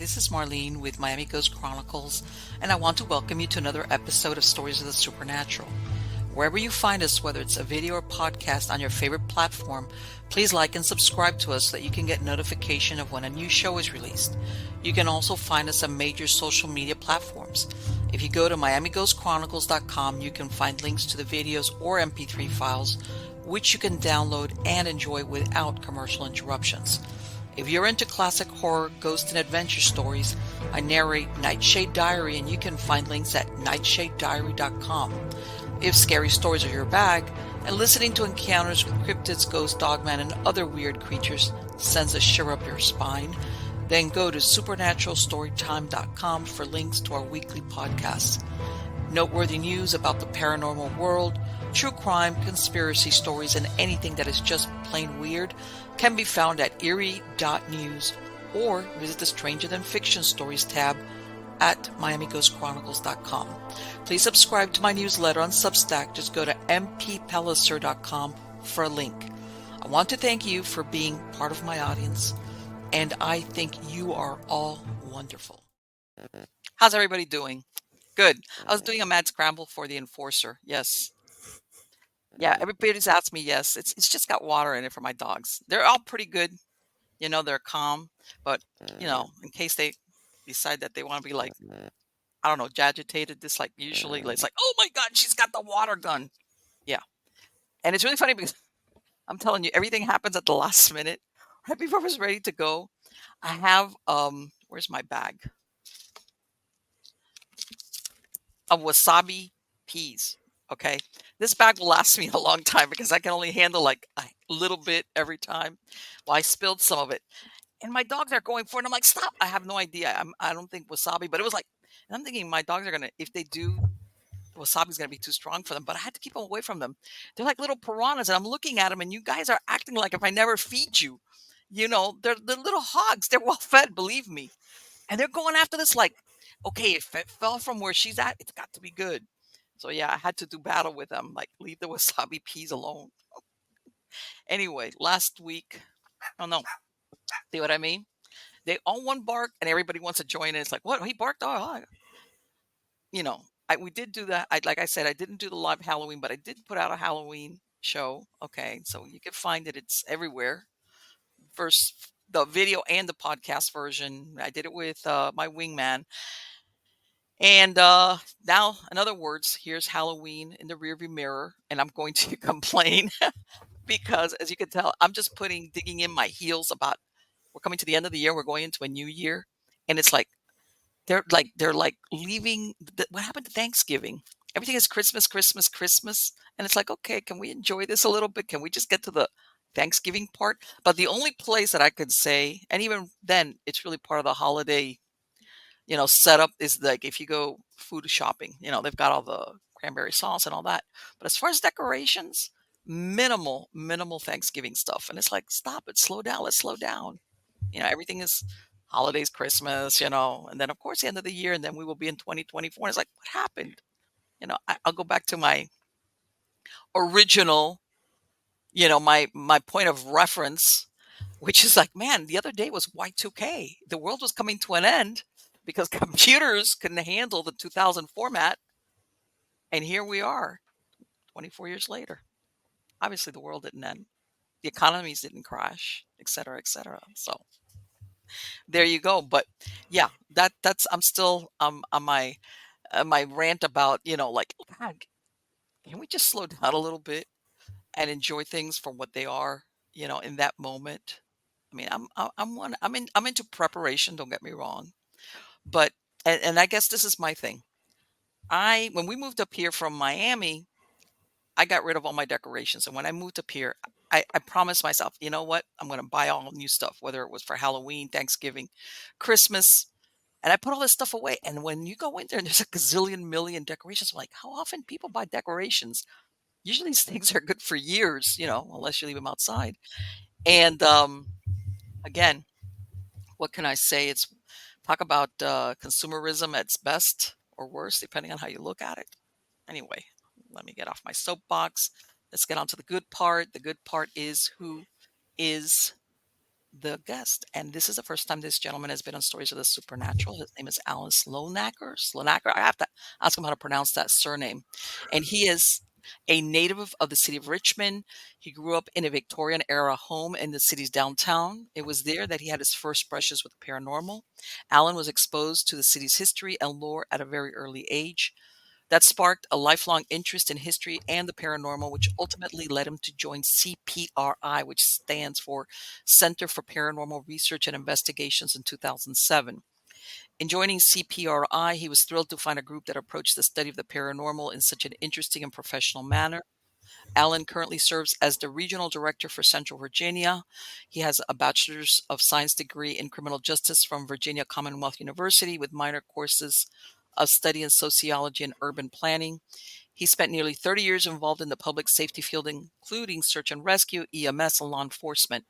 This is Marlene with Miami Ghost Chronicles, and I want to welcome you to another episode of Stories of the Supernatural. Wherever you find us, whether it's a video or podcast on your favorite platform, please like and subscribe to us so that you can get notification of when a new show is released. You can also find us on major social media platforms. If you go to miamighostchronicles.com, you can find links to the videos or MP3 files, which you can download and enjoy without commercial interruptions. If you're into classic horror, ghost, and adventure stories, I narrate Nightshade Diary, and you can find links at nightshadediary.com. If scary stories are your bag, and listening to encounters with cryptids, ghosts, dogmen, and other weird creatures sends a shiver up your spine, then go to supernaturalstorytime.com for links to our weekly podcasts. Noteworthy news about the paranormal world, true crime, conspiracy stories, and anything that is just plain weird can be found at eerie.news or visit the Stranger Than Fiction Stories tab at miamighostchronicles.com. Please subscribe to my newsletter on Substack. Just go to mppellicer.com for a link. I want to thank you for being part of my audience, and I think you are all wonderful. How's everybody doing? Good. I was doing a mad scramble for the Enforcer. Yes. Yeah, everybody's asked me. Yes, it's just got water in it for my dogs. They're all pretty good. They're calm, but in case they decide that they want to be like, I don't know, agitated, this like usually it's like, oh my God, she's got the water gun. Yeah. And it's really funny because I'm telling you, everything happens at the last minute. Right before I was ready to go, I have where's my bag? Of wasabi peas. Okay. This bag will last me a long time because I can only handle like a little bit every time. Well, I spilled some of it. And my dogs are going for it. And I'm like, stop. I have no idea. I don't think wasabi, but it was like, and I'm thinking my dogs are going to, if they do, wasabi's going to be too strong for them. But I had to keep them away from them. They're like little piranhas. And I'm looking at them and you guys are acting like if I never feed you. They're little hogs. They're well fed, believe me. And they're going after this like, okay, if it fell from where she's at, it's got to be good. So yeah, I had to do battle with them. Like, leave the wasabi peas alone. Anyway, last week, oh no, see what I mean? They all one bark and everybody wants to join in. It's like, what? He barked? Oh, we did do that. Like I said, I didn't do the live Halloween, but I did put out a Halloween show. Okay, so you can find it. It's everywhere. First, the video and the podcast version. I did it with my wingman. And now, in other words, here's Halloween in the rearview mirror, and I'm going to complain because, as you can tell, I'm just digging in my heels about we're coming to the end of the year, we're going into a new year, and it's like they're leaving. What happened to Thanksgiving? Everything is Christmas, Christmas, Christmas, and it's like, okay, can we enjoy this a little bit? Can we just get to the Thanksgiving part? But the only place that I could say, and even then, it's really part of the holiday setup is like if you go food shopping, they've got all the cranberry sauce and all that. But as far as decorations, minimal Thanksgiving stuff. And it's like, stop it, slow down, let's slow down. Everything is holidays, Christmas, and then of course the end of the year, and then we will be in 2024. And it's like, what happened? I'll go back to my original, my point of reference, which is like, man, the other day was Y2K. The world was coming to an end because computers couldn't handle the 2000 format. And here we are, 24 years later. Obviously, the world didn't end. The economies didn't crash, et cetera, et cetera. So there you go. But yeah, that's I'm still on my rant about, like, God, can we just slow down a little bit and enjoy things for what they are, in that moment? I mean, I'm into preparation. Don't get me wrong, but and I guess this is my thing. When we moved up here from Miami, I got rid of all my decorations, and when I moved up here, I promised myself, you know what, I'm going to buy all new stuff, whether it was for Halloween, Thanksgiving, Christmas, and I put all this stuff away. And when you go in there, and there's a gazillion million decorations. I'm like, how often people buy decorations? Usually, these things are good for years, unless you leave them outside. And again, what can I say? It's talk about consumerism at its best or worst, depending on how you look at it. Anyway, let me get off my soapbox. Let's get on to the good part. The good part is who is the guest. And this is the first time this gentleman has been on Stories of the Supernatural. His name is Alan Slonaker. Slonaker. I have to ask him how to pronounce that surname. And he is a native of the city of Richmond. He grew up in a Victorian era home in the city's downtown. It was there that he had his first brushes with the paranormal. Alan was exposed to the city's history and lore at a very early age. That sparked a lifelong interest in history and the paranormal, which ultimately led him to join CPRI, which stands for Center for Paranormal Research and Investigations, in 2007. In joining CPRI, he was thrilled to find a group that approached the study of the paranormal in such an interesting and professional manner. Alan currently serves as the regional director for Central Virginia. He has a bachelor's of science degree in criminal justice from Virginia Commonwealth University with minor courses of study in sociology and urban planning. He spent nearly 30 years involved in the public safety field, including search and rescue, EMS, and law enforcement.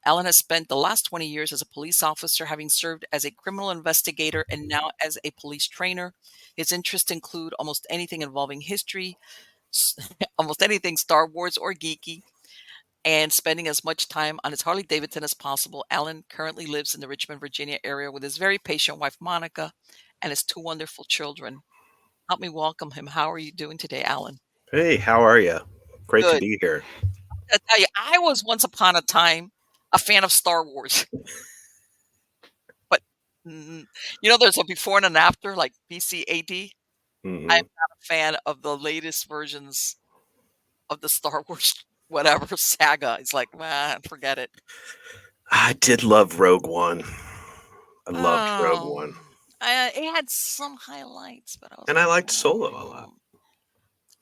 Alan has spent the last 20 years as a police officer, having served as a criminal investigator and now as a police trainer. His interests include almost anything involving history, almost anything Star Wars or geeky, and spending as much time on his Harley Davidson as possible. Alan currently lives in the Richmond, Virginia area with his very patient wife, Monica, and his two wonderful children. Help me welcome him. How are you doing today, Alan? Hey, how are you? Great to Good. be here. I tell you, I was once upon a time a fan of Star Wars, but mm, there's a before and an after, like BCAD. I'm hmm not a fan of the latest versions of the Star Wars, whatever saga. It's like, man, forget it. I did love Rogue One. I loved Rogue Oh, One. it had some highlights, but I was And I like, liked Solo a lot.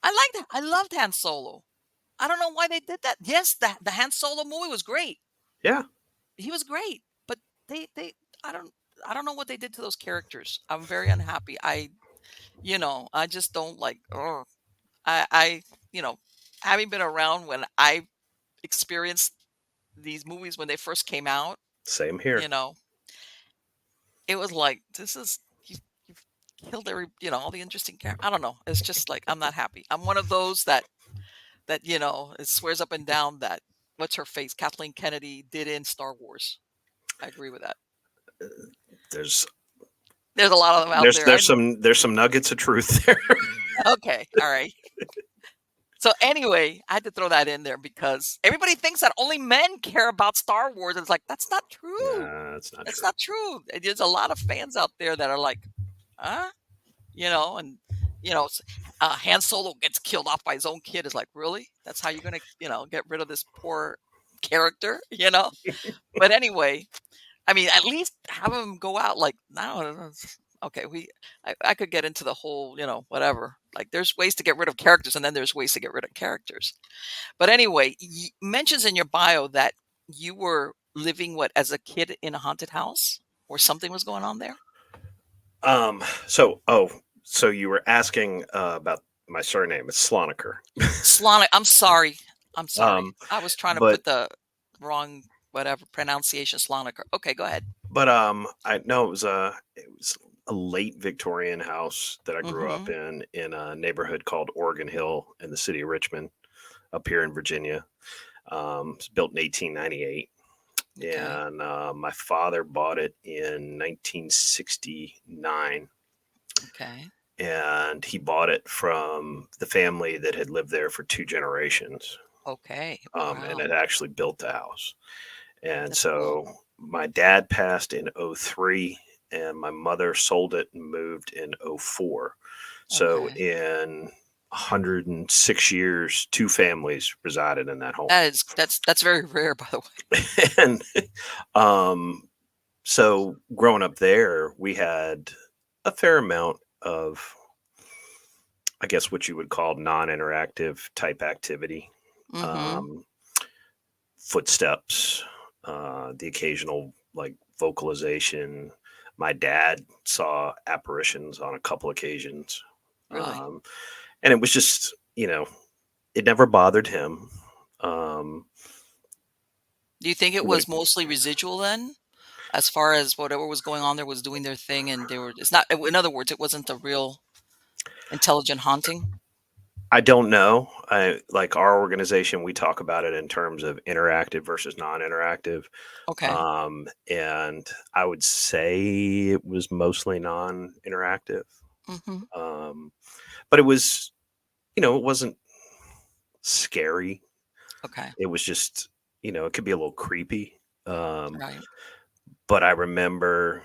oh. I loved Han Solo. I don't know why they did that. Yes, the Han Solo movie was great. Yeah, He was great, but they I don't I don't know what they did to those characters. I'm very unhappy. I just don't like. Oh, I you know, having been around when I experienced these movies when they first came out, same here. you know, it was like you've killed all the interesting characters. I don't know. It's just like I'm not happy. I'm one of those that it swears up and down that what's her face, Kathleen Kennedy, did in Star Wars. I agree with that. There's There's a lot of them out there's there. there's there's some nuggets of truth there. Okay, all right. So anyway, I had to throw that in there because everybody thinks that only men care about Star Wars. It's like that's not true. Nah, that's not That's true. not true. There's a lot of fans out there that are like, huh? And Han Solo gets killed off by his own kid. Is like, really? That's how you're gonna, get rid of this poor character? But anyway, I mean, at least have him go out like, no, okay. I could get into the whole, whatever. Like, there's ways to get rid of characters, and then there's ways to get rid of characters. But anyway, mentions in your bio that you were living what as a kid in a haunted house, or something was going on there. Um. So you were asking about my surname? It's Slonaker. Slonaker. I'm sorry. I'm sorry. Um. I was trying to But put the wrong whatever pronunciation. Slonaker. Okay, go ahead. I know it was a late Victorian house that I grew up Mm-hmm. in a neighborhood called Oregon Hill in the city of Richmond, up here in Virginia. It's built in 1898, Okay. and my father bought it in 1969, Okay. and he bought it from the family that had lived there for two generations, Okay. and Wow. had actually built the house. And That's cool. so my dad passed in '03, and my mother sold it and moved in '04. So Okay. in 106 years, two families resided in that home. That's very rare, by the way. And um, so growing up there, we had a fair amount of, I guess, what you would call non-interactive type activity. Mm-hmm. Um, Footsteps, the occasional like vocalization. My dad saw apparitions on a couple occasions, Really. um, and it was just, it never bothered him. Um, Do you think it when was mostly residual then, as far as whatever was going on there was doing their thing, and they were? It's not. In other words, it wasn't a real intelligent haunting. I don't know. I like our organization, we talk about it in terms of interactive versus non-interactive. Okay. And I would say it was mostly non-interactive. Mhm. Um, but it was, it wasn't scary. Okay. It was just, it could be a little creepy. Um, Right. but I remember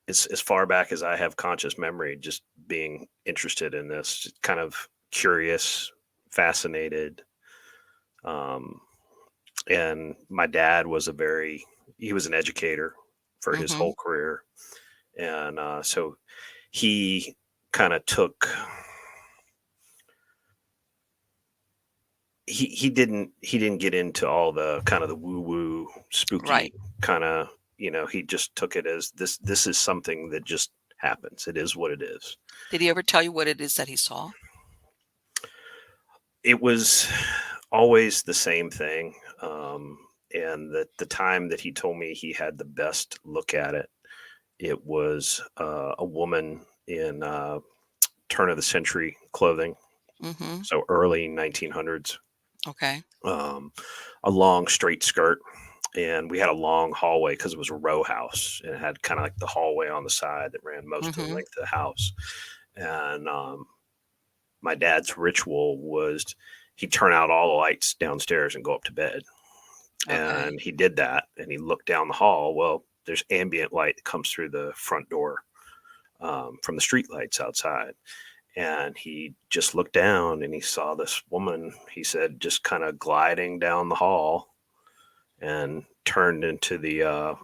as far back as I have conscious memory, just being interested in this, just kind of curious, fascinated. Um, and my dad was he was an educator for his Mhm. whole career. And so he kind of took, he didn't get into all the kind of the woo woo spooky Right. kind of, he just took it as this is something that just happens. It is what it is. Did he ever tell you what it is that he saw? It was always the same thing. And the time that he told me he had the best look at it, it was a woman in turn of the century clothing, Mhm. so early 1900s, Okay. um, a long straight skirt. And we had a long hallway because it was a row house and it had kind of like the hallway on the side that ran most of the Mhm. length of the house. And my dad's ritual was he'd turn out all the lights downstairs and go up to bed. Okay. And he did that and he looked down the hall. Well, there's ambient light that comes through the front door from the street lights outside. And he just looked down and he saw this woman, he said, just kind of gliding down the hall and turned into the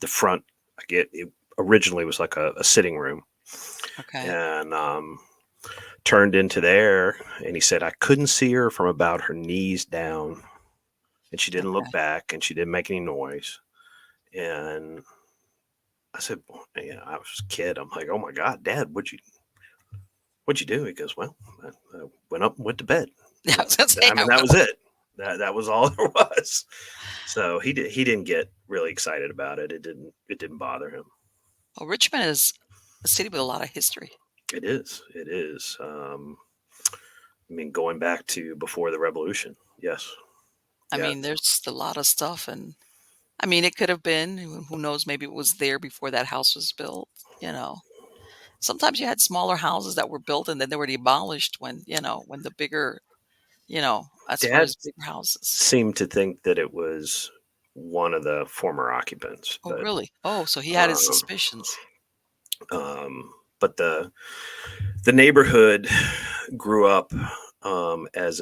front. I get it originally was like a sitting room Okay. and turned into there. And he said, I couldn't see her from about her knees down. And she didn't look Okay. back and she didn't make any noise. And I said, well, I was a kid. I'm like, oh my God, Dad, what'd you do? He goes, well, I went up and went to bed. Yeah, I was gonna say I I mean, that went was it. That was all there was. So he didn't get really excited about it. It didn't bother him. well, Richmond is a city with a lot of history. It is. It is. I mean, going back to before the revolution. Yes. I Yeah. mean, there's a lot of stuff, and I mean, it could have been, who knows, maybe it was there before that house was built, you know. Sometimes you had smaller houses that were built and then they were demolished when, when the bigger, as far Dad as bigger houses. seemed to think that it was one of the former occupants, Oh, but really? Oh, so he had his um, suspicions. but the neighborhood grew up as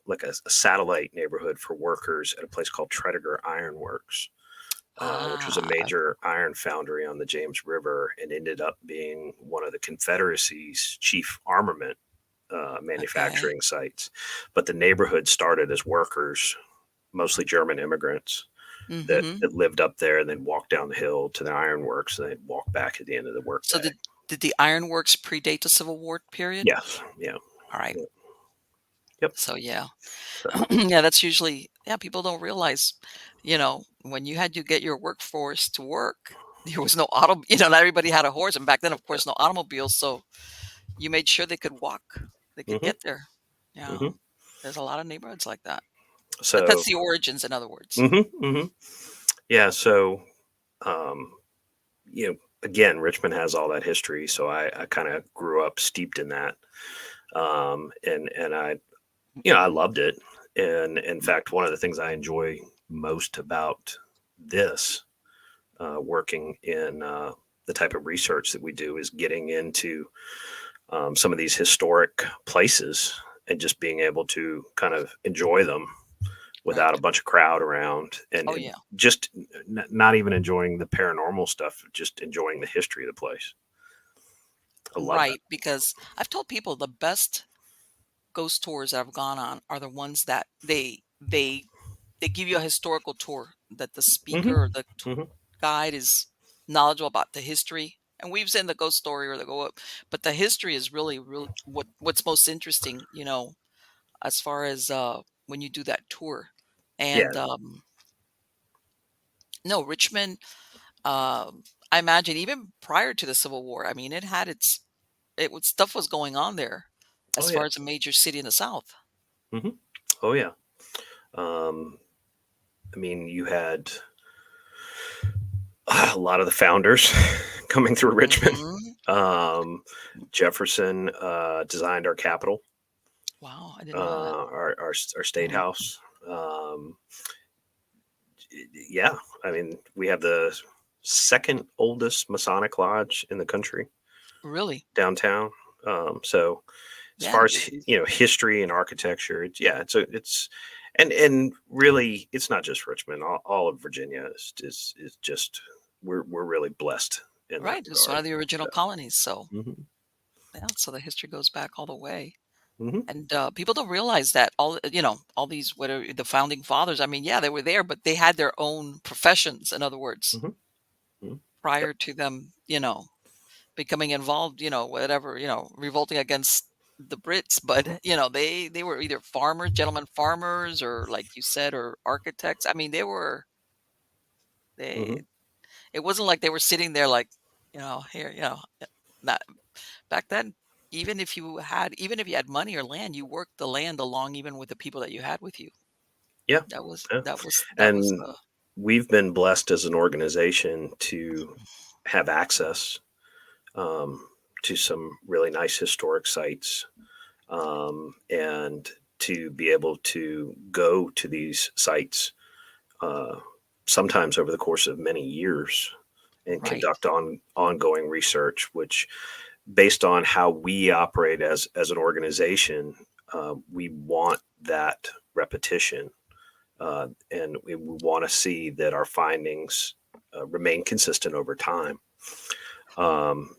like a satellite neighborhood for workers at a place called Tredegar Iron Works, which was a Ah, major iron foundry on the James River and ended up being one of the Confederacy's chief armament okay. manufacturing sites. But the neighborhood started as workers, mostly German immigrants, that, Mhm. that lived up there and then walked down the hill to the ironworks and they'd walk back at the end of the So workday. did the ironworks predate the Civil War period? Yes. Yeah. All right. Yeah. Yep. So yeah. So, Yeah, that's usually, yeah, people don't realize, when you had to get your workforce to work, there was no auto, not everybody had a horse, and back then, of yeah. course, no automobiles, so you made sure they could walk, they could Hmm. get there. Yeah. Hmm. There's a lot of neighborhoods like that. That's So, the origins, in other words. hmm. Hmm. Yeah. So, um, again, Richmond has all that history. So I kind of grew up steeped in that. And I loved it. And in fact, one of the things I enjoy most about this, working in the type of research that we do, is getting into some of these historic places and just being able to kind of enjoy them without a Right. bunch of crowd around Oh, and yeah. just not even enjoying the paranormal stuff, just enjoying the history of the place. I love that. Right, because I've told people the best ghost tours that I've gone on are the ones that they give you a historical tour, that the Hmm. speaker or the Hmm. guide is knowledgeable about the history, and weaves in the ghost story or the go up, but the history is really what's most interesting, as far as when you do that tour. Yeah. And no, Richmond, I imagine even prior to the Civil War, I mean, it had its stuff was going on there Oh as yeah. far as a major city in the South. Hmm. Oh yeah. Um, I mean, you had a lot of the founders coming through Richmond. Hmm. Um, Jefferson designed our Capitol, Wow, I didn't know that. our state Mhm. house. Um, yeah, I mean, we have the second oldest Masonic lodge in the country Really? downtown. So as Yeah. far as history and architecture, it's and really it's not just Richmond. All of Virginia is just we're really blessed in that Right. It's one regard. of the original So, colonies. So, hmm yeah, so the history goes back all the way. hmm And people don't realize that all these, whatever the founding fathers, I mean, yeah, they were there, but they had their own professions, in other words, hmm hmm prior to them, becoming involved, whatever, revolting against the Brits. But, hmm they were either farmers, gentlemen farmers, or like you said, or architects. I mean, they, hmm it wasn't like they were sitting there like, here, not back then. Even if you had money or land, you worked the land along even with the people that you had with you. Yeah, That was yeah, that was that was and we've been blessed as an organization to have access um, to some really nice historic sites, and to be able to go to these sites uh, sometimes over the course of many years and right, conduct ongoing research, which based on how we operate as an organization, we want that repetition, and we want to see that our findings remain consistent over time.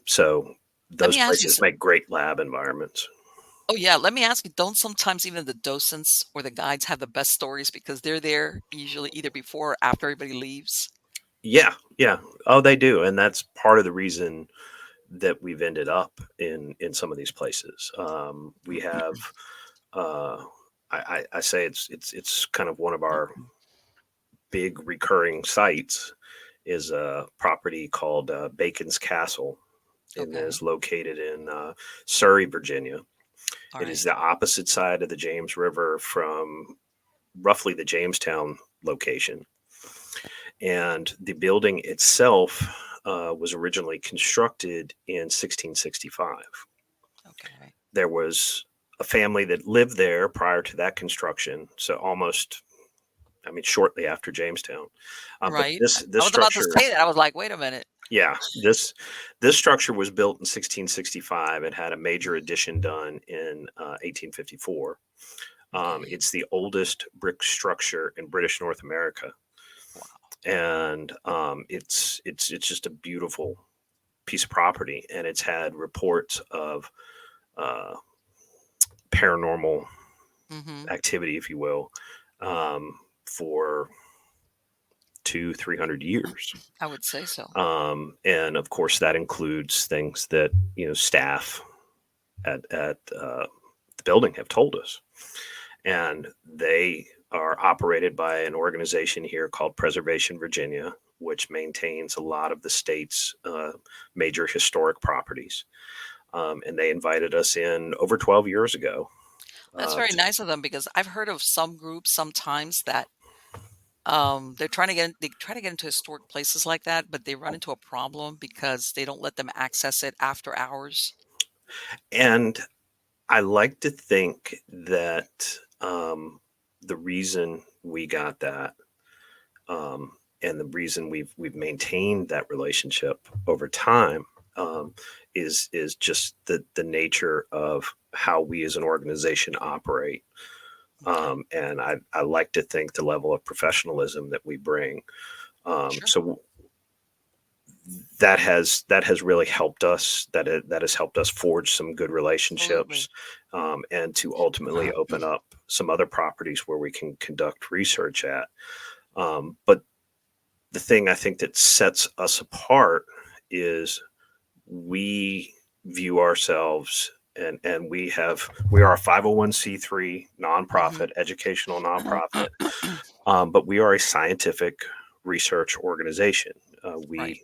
So let those me ask you places make great lab environments. oh yeah, let me ask you, don't sometimes even the docents or the guides have the best stories because they're there usually either before or after everybody leaves? Yeah, yeah. Oh, they do, and that's part of the reason that we've ended up in some of these places. We have, uh, I say it's kind of one of our big recurring sites is a property called Bacon's Castle, and is Okay, located in Surrey, Virginia. all It is right, the opposite side of the James River from roughly the Jamestown location. And the building itself was originally constructed in 1665. okay, There was a family that lived there prior to that construction, so almost, I mean, shortly after Jamestown. But right. this I was about to structure, say that. I was like, wait a minute. yeah, this structure was built in 1665 and had a major addition done in 1854. Okay, It's the oldest brick structure in British North America, wow. and it's just a beautiful piece of property, and it's had reports of uh, paranormal Mm-hmm. activity, if you will, for 200-300 years. I would say so. And of course, that includes things that staff at the building have told us, and they are operated by an organization here called Preservation Virginia, which maintains a lot of the state's major historic properties. And they invited us in over 12 years ago. That's Uh, very to, nice of them because I've heard of some groups sometimes that they try to get into historic places like that, but they run into a problem because they don't let them access it after hours. and I like to think that the reason we got that, and the reason we've maintained that relationship over time, um, is just the nature of how we as an organization operate. Okay. And I like to think the level of professionalism that we bring. Sure. So that has really helped us. That has helped us forge some good relationships, Absolutely. and to ultimately open up some other properties where we can conduct research at. But the thing I think that sets us apart is we view ourselves, and we are a 501c3 Hmm. nonprofit, educational nonprofit, but we are a scientific research organization. Right. We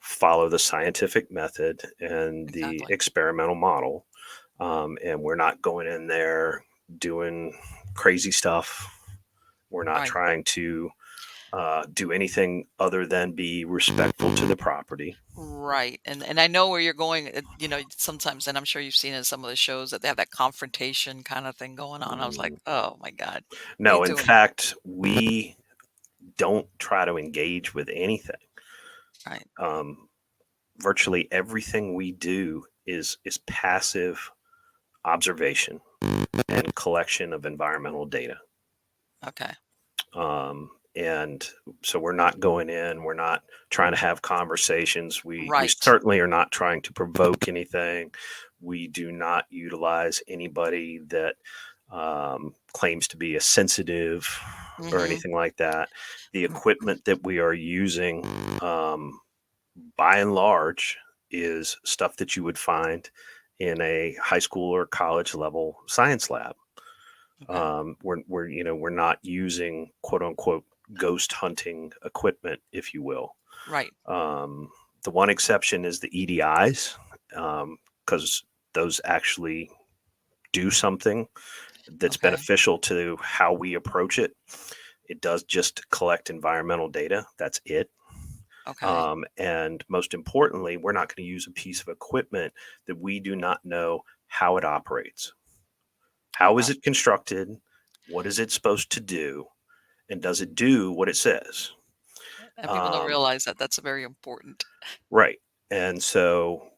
follow the scientific method and the Exactly. experimental model. And we're not going in there doing crazy stuff. We're not Right. trying to do anything other than be respectful to the property. Right. And I know where you're going. Sometimes, and I'm sure you've seen in some of the shows that they have that confrontation kind of thing going on. I was like, Mm. oh my God, what are you No, in doing? fact, we don't try to engage with anything. Right. Um, Virtually everything we do is passive observation and collection of environmental data. Okay. And so we're not going in, we're not trying to have conversations. We Right. certainly are not trying to provoke anything. We do not utilize anybody that claims to be a sensitive or Mm-hmm. anything like that. The equipment that we are using, by and large, is stuff that you would find in a high school or college level science lab. Okay. We're not using quote unquote ghost hunting equipment, if you will. Right. Um, the one exception is the EDIs, because those actually do something that's Okay. beneficial to how we approach it. It does just collect environmental data. That's it. Okay. And most importantly, we're not going to use a piece of equipment that we do not know how it operates. How is Right. it constructed? What is it supposed to do? And does it do what it says? And people don't Um, realize that that's very important. right. And so,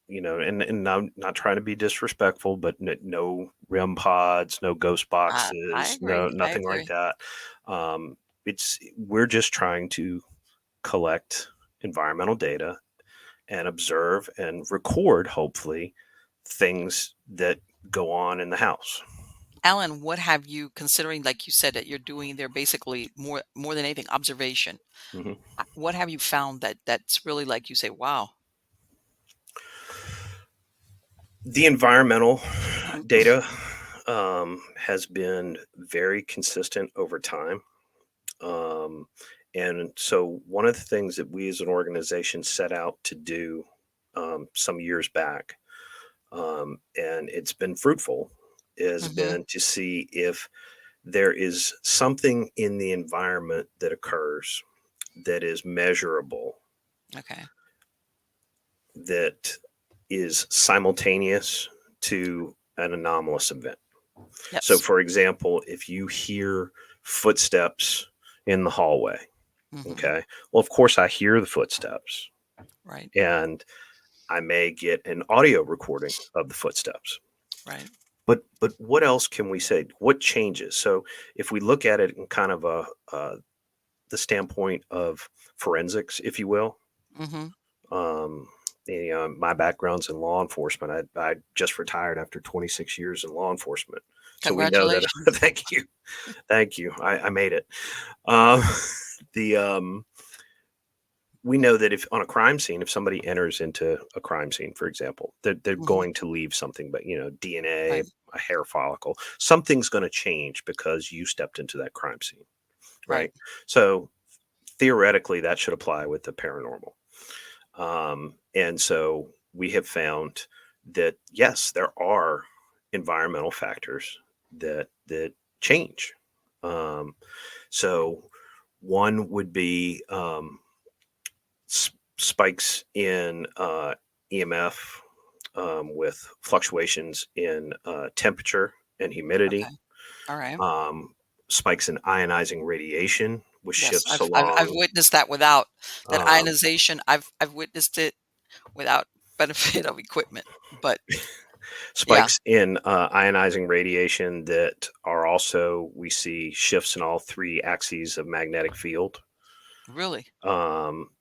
and I'm not trying to be disrespectful, but no REM pods, no ghost I boxes, no agree. I nothing like agree. that. We're just trying to collect environmental data and observe and record, hopefully, things that go on in the house. Alan, what have you considering, like you said, that you're doing there basically more than anything observation? Mhm. What have you found that's really like you say, wow. The environmental data has been very consistent over time. Um, and so, one of the things that we as an organization set out to do some years back, and it's been fruitful, has Hmm. been to see if there is something in the environment that occurs that is measurable, Okay. that is simultaneous to an anomalous event. So, Yes. for example, if you hear footsteps in the hallway, Hmm. okay, well, of course, I hear the footsteps Right. and I may get an audio recording of the footsteps. Right. But what else can we say? What changes? So, if we look at it in kind of the standpoint of forensics, if you will, Hmm. um, my background's in law enforcement. I just retired after 26 years in law enforcement. So we know that. Congratulations. Thank you. Thank you. I made it. Um, the We know that if on a crime scene, if somebody enters into a crime scene, for example, they're Hmm. going to leave something, but DNA, Right. a hair follicle, something's going to change because you stepped into that crime scene, Right. right? So theoretically, that should apply with the paranormal. And so we have found that yes, there are environmental factors that change. Um, so one would be spikes in EMF, with fluctuations in temperature and Okay. humidity, All right. um, spikes in ionizing radiation, which Yes. shifts I've along. witnessed that without that Um, ionization. I've witnessed it without benefit of equipment. But yeah, Spikes in ionizing radiation that are also, we see shifts in all three axes of magnetic field. really.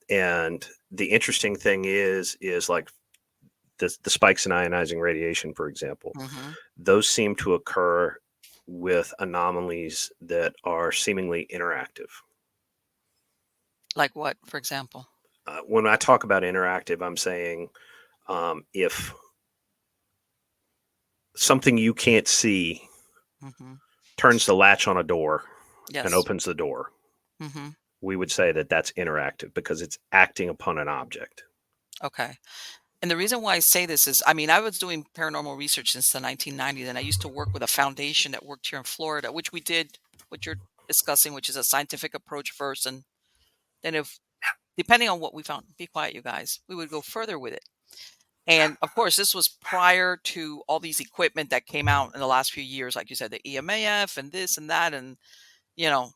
And the interesting thing is like the spikes in ionizing radiation, for example, Hmm. those seem to occur with anomalies that are seemingly interactive. Like what, for example? When I talk about interactive, I'm saying if something you can't see Hmm. turns the latch on a door and Yes. opens the door, Hmm. we would say that that's interactive because it's acting upon an object. Okay. And the reason why I say this is, I mean, I was doing paranormal research since the 1990s, and I used to work with a foundation that worked here in Florida, which we did what you're discussing, which is a scientific approach first. And then if, depending on what we found, be quiet, you guys, we would go further with it. And of course, this was prior to all these equipment that came out in the last few years, like you said, the EMAF and this and that. And, you know,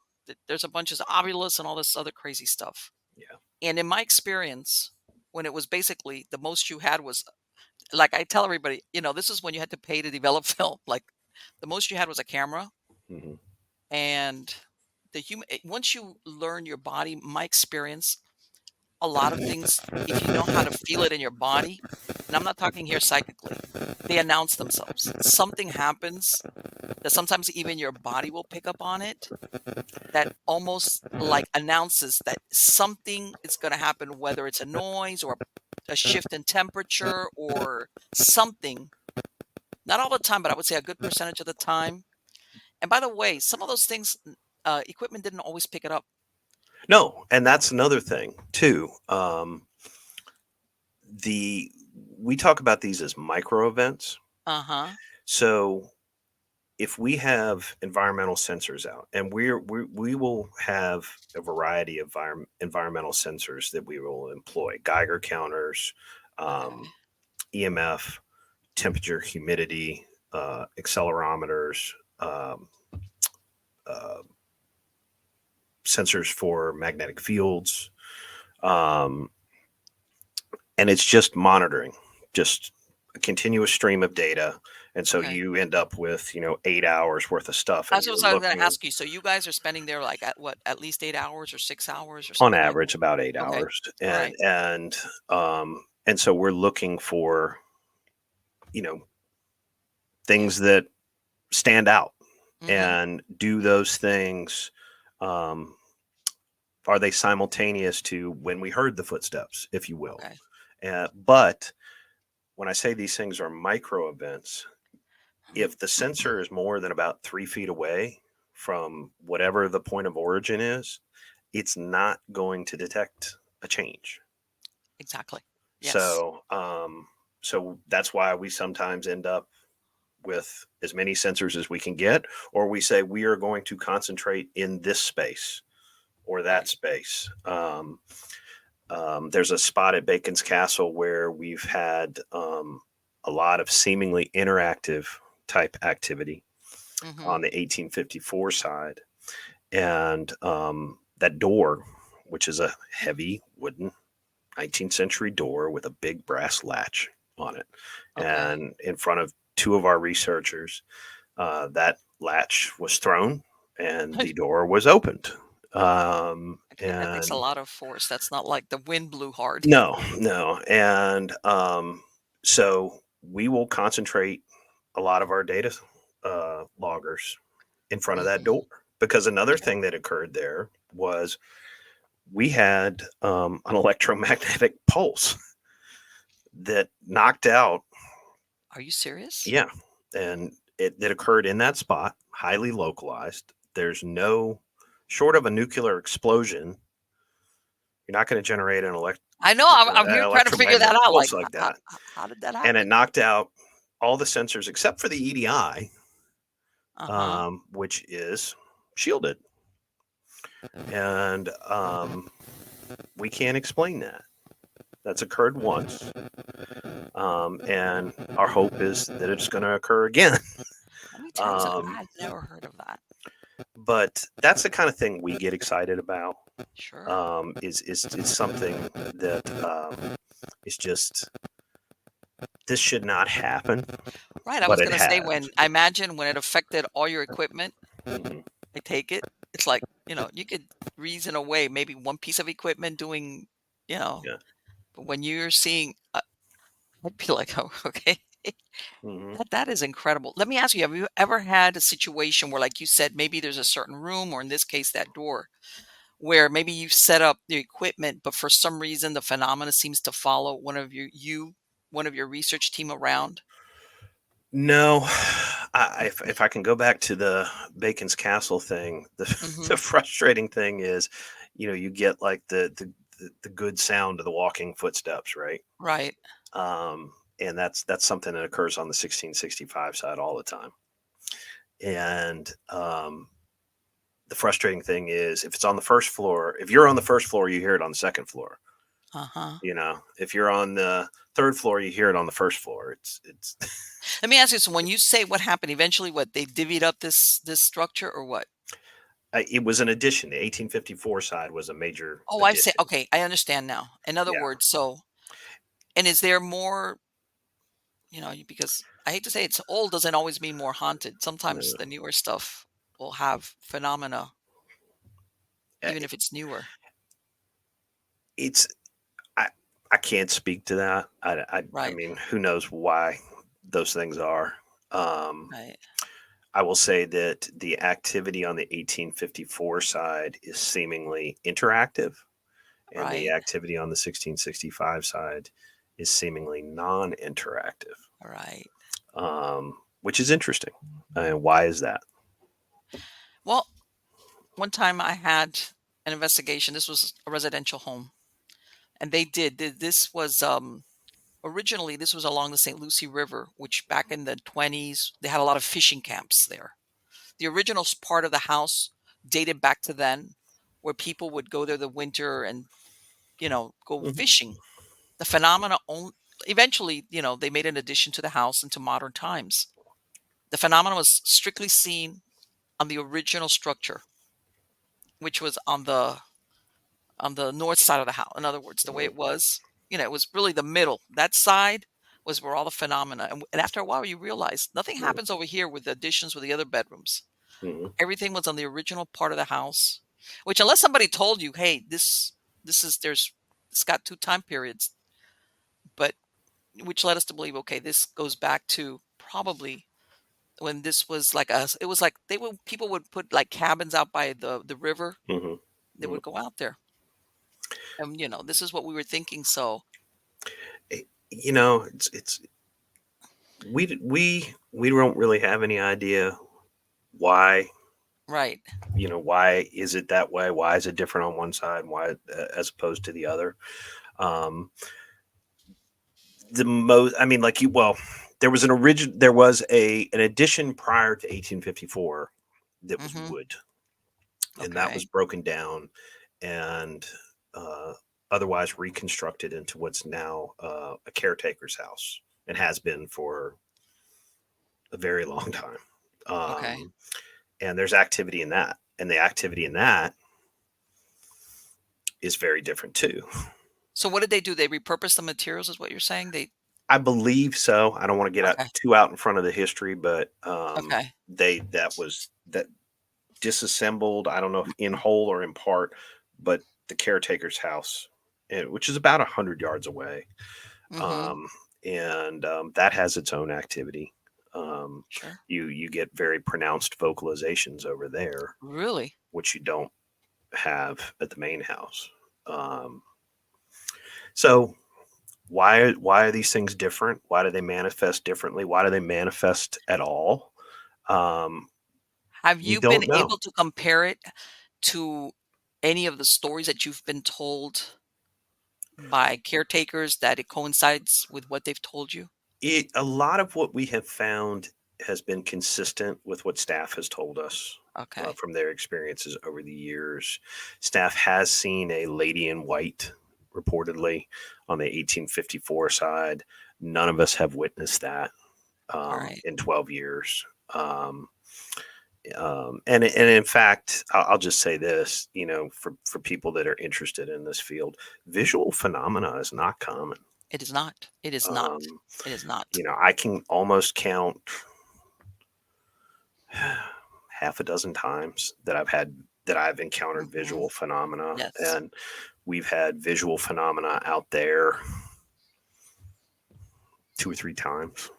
there's a bunch of Ovilus and all this other crazy stuff. Yeah. And in my experience, when it was basically the most you had was, like I tell everybody, you know, this is when you had to pay to develop film. Like the most you had was a camera, Mm-hmm. and once you learn your body, my experience, a lot of things, if you know how to feel it in your body, and I'm not talking here psychically, they announce themselves. Something happens that sometimes even your body will pick up on it, that almost like announces that something is going to happen, whether it's a noise or a shift in temperature or something. Not all the time, but I would say a good percentage of the time. And by the way, some of those things, equipment didn't always pick it up. No, and that's another thing too. We talk about these as micro events. Uh-huh. So if we have environmental sensors out, and we will have a variety of environmental sensors that we will employ: Geiger counters, Okay. EMF, temperature, humidity, accelerometers, uh, sensors for magnetic fields, um, and it's just monitoring, just a continuous stream of data. And so Okay. you end up with 8 hours worth of stuff, and That's you're what I was going to looking ask you. So you guys are spending there like at what, at least 8 hours or 6 hours or on something like average about eight that? Okay. hours, All and right. so we're looking for you know things that stand out, Mm-hmm. and do those things. Um, are they simultaneous to when we heard the footsteps, if you will? Okay. But when I say these things are micro events, if the sensor is more than about 3 feet away from whatever the point of origin is, it's not going to detect a change. Exactly. Yes. So, so that's why we sometimes end up with as many sensors as we can get, or we say we are going to concentrate in this space or that Right. space. There's a spot at Bacon's Castle where we've had a lot of seemingly interactive type activity Mm-hmm. on the 1854 side. And that door, which is a heavy wooden 19th century door with a big brass latch on it. Okay. And in front of two of our researchers, that latch was thrown and the door was opened. Okay. That takes a And lot of force. That's not like the wind blew hard. no, no. And so we will concentrate a lot of our data loggers in front of that Mm-hmm. door, because another Okay. thing that occurred there was we had an electromagnetic pulse that knocked out. Are you serious? Yeah. And it occurred in that spot, highly localized. There's no, short of a nuclear explosion, you're not going to generate an I know. I'm here trying to figure that electromagnetic out. Like, pulse like that. how did that And it happen? knocked out all the sensors except for the EDI, Uh-huh. which is shielded. And we can't explain that. That's occurred once. And our hope is that it's going to occur again. Let me tell you something. um, I've never heard of that. but that's the kind of thing we get excited about. Sure. Is something that is just, this should not happen, Right. I but was it going to say, has. when I imagine when it affected all your equipment, Mhm. I take it. It's like, you could reason away maybe one piece of equipment doing, you know, Yeah. but when you're seeing, I'd be like, oh, okay. Hmm. That is incredible. Let me ask you, have you ever had a situation where, like you said, maybe there's a certain room, or in this case, that door, where maybe you've set up the equipment, but for some reason the phenomena seems to follow one of your research team around? No, if I can go back to the Bacon's Castle thing, the Hmm. the frustrating thing is you get like the good sound of the walking footsteps, right? Right. Um, and that's something that occurs on the 1665 side all the time. And the frustrating thing is, if it's on the first floor, if you're on the first floor, you hear it on the second floor. Uh-huh. If you're on the third floor, you hear it on the first floor. It's Let me ask you, so when you say what happened eventually, what they divvied up this structure or what? it was an addition. The 1854 side was a major Oh, I say, addition. okay, I understand now. In other Yeah. words, so, and is there more, because I hate to say it's old doesn't always mean more haunted. Sometimes the newer stuff will have phenomena, Uh, even if it's newer. it's I I can't speak to that. I Right. mean, who knows why those things are. Um, Right. I will say that the activity on the 1854 side is seemingly interactive, and the Right. activity on the 1665 side is seemingly non-interactive, Right. which is interesting. And why is that? Well, one time I had an investigation. This was a residential home, and this was originally this was along the St. Lucie River, which back in the 20s they had a lot of fishing camps there. The original part of the house dated back to then, where people would go there the winter and go Mhm, fishing. The phenomena eventually, they made an addition to the house into modern times. The phenomenon was strictly seen on the original structure, which was on the north side of the house. In other words, the way mhm, it was, it was really the middle. That side was where all the phenomena. And after a while, you realize nothing mhm, happens over here with the additions with the other bedrooms. mhm, Everything was on the original part of the house. Which, unless somebody told you, hey, this is there's it's got two time periods, but which led us to believe, okay, this goes back to probably when this was like us. It was like people would put like cabins out by the river. mhm, They mhm. would go out there, and this is what we were thinking. So It's we don't really have any idea why. right. Why is it that way? Why is it different on one side? Why as opposed to the other? Um, the most, I mean, like there was an addition prior to 1854 that was Mm-hmm. wood, and that was Okay. broken down and uh, otherwise reconstructed into what's now a caretaker's house, and has been for a very long time. Okay. Um, and there's activity in that, and the activity in that is very different too. So what did they do? They repurposed the materials, is what you're saying? They I believe so. I don't want to get Okay. too out in front of the history, but Okay. that disassembled. I don't know if in whole or in part, but the caretaker's house, which is about 100 yards away, Mm-hmm. um, and that has its own activity. Um, Sure. you get very pronounced vocalizations over there, Really? which you don't have at the main house. Um, so why are these things different? Why do they manifest differently? Why do they manifest at all? Um, Have we you been don't know. able to compare it to any of the stories that you've been told by caretakers that it coincides with what they've told you? A lot of what we have found has been consistent with what staff has told us Okay. from their experiences over the years. Staff has seen a lady in white, reportedly, on the 1854 side. None of us have witnessed that All right. in 12 years. Um, and in fact, I'll just say this: for people that are interested in this field, visual phenomena is not common. It is not. It is not. Um, It is not. I can almost count half a dozen times that I've encountered Hmm. visual phenomena, Yes. and we've had visual phenomena out there two or three times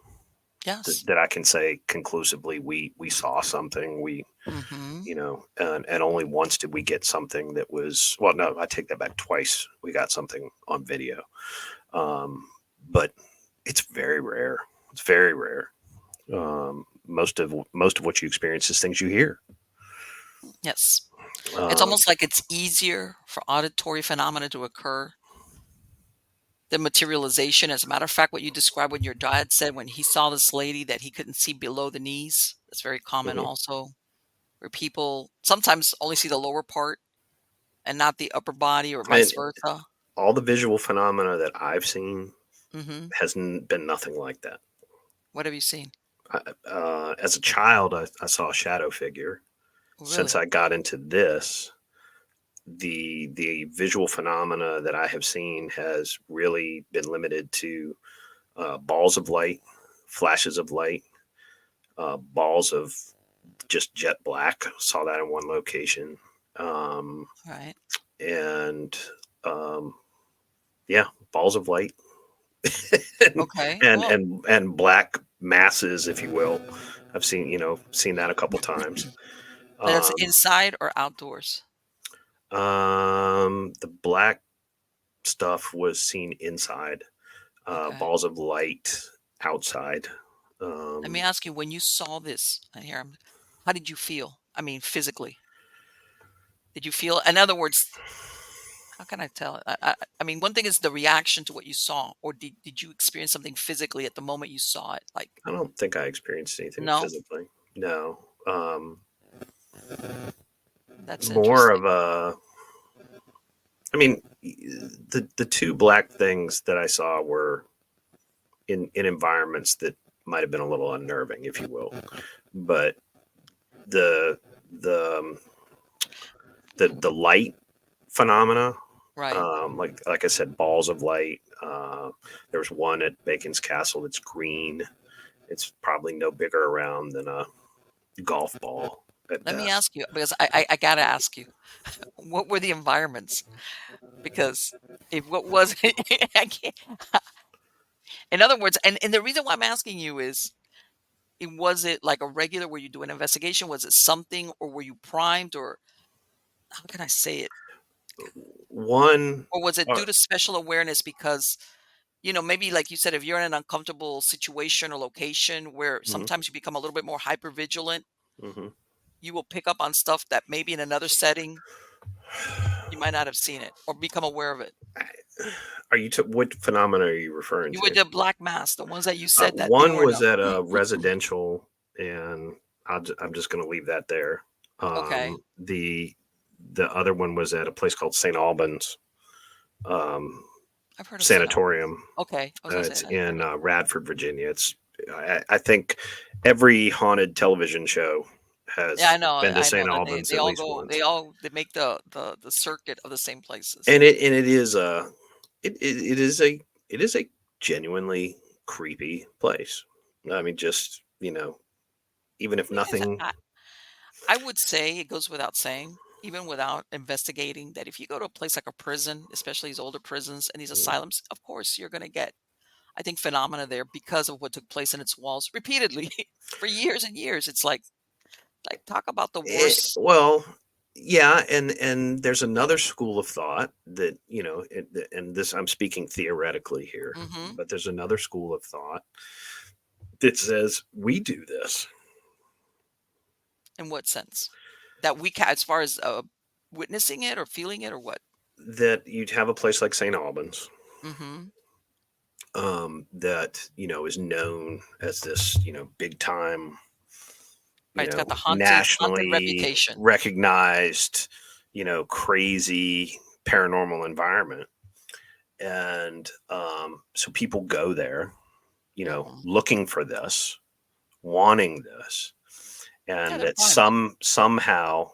Yes. that I can say conclusively we saw something. Hmm. And only once did we get something that was, well, no, I take that back. Twice we got something on video, but it's very rare. It's very rare. Most of what you experience is things you hear. Yes. It's Um, almost like it's easier for auditory phenomena to occur than materialization. As a matter of fact, what you described when your dad said when he saw this lady that he couldn't see below the knees, that's very common mhm. also, where people sometimes only see the lower part and not the upper body or And vice versa. all the visual phenomena that I've seen Mhm. has bbeen nothing like that. What have you seen? As a child, I saw a shadow figure. Oh, Since really? I got into this, the visual phenomena that I have seen has really been limited to balls of light, flashes of light, balls of just jet black. Saw that in one location, um, Right. and um, yeah, balls of light and, Okay. and Well, and and black masses, if you will. I've seen that a couple times. that's Um, inside or outdoors? the black stuff was seen inside. Okay. Balls of light outside. Let me Um, ask you, when you saw this, how did you feel? I mean, physically. Did you feel, in other words, how can I tell? I mean, one thing is the reaction to what you saw, or did you experience something physically at the moment you saw it? Like, I don't think I experienced anything no, physically. No. that's More interesting. of a. I mean, the two black things that I saw were in environments that might have been a little unnerving, if you will. But the the um, the light phenomena, Right. like I said, balls of light. There's one at Bacon's Castle that's green. It's probably no bigger around than a golf ball at Let me best. ask you, because I gotta ask you, what were the environments? Because if what was, I can't, in other words, and the reason why I'm asking you is, was it like a regular, were you doing an investigation? Was it something, or were you primed, or how can I say it? One, Or was it uh, due to special awareness because, maybe like you said, if you're in an uncomfortable situation or location where mhm, sometimes you become a little bit more hyper vigilant, mhm. you will pick up on stuff that maybe in another setting you might not have seen it or become aware of it. Are you what phenomena are you referring You were to? the black mass, the ones that you said that they One were was no. at a residential, and I'm just going to leave that there. Okay. The other one was at a place called St. Albans um, I've heard of St. Albans. Sanatorium. Okay. I was gonna say It's I've heard in of Radford, Virginia. I think every haunted television show Yeah, has been to I know St. that Albans they at all least go, once, they make the circuit of the same places. and it is it is a genuinely creepy place. I mean, just even if It is. nothing. I would say it goes without saying, even without investigating, that if you go to a place like a prison, especially these older prisons and these asylums, of course you're going to get, I think, phenomena there because of what took place in its walls repeatedly for years and years. It's like talk about the worst. Well, yeah, and there's another school of thought that and this I'm speaking theoretically here, Hmm. but there's another school of thought that says we do this. In what sense? That we can, as far as witnessing it or feeling it or what? That you'd have a place like St. Albans, Hmm. that is known as this big time, Right. It's got the haunted nationally reputation. recognized, crazy paranormal environment, and so people go there, Hmm. looking for this, wanting this, Yeah, and they're that primed. somehow,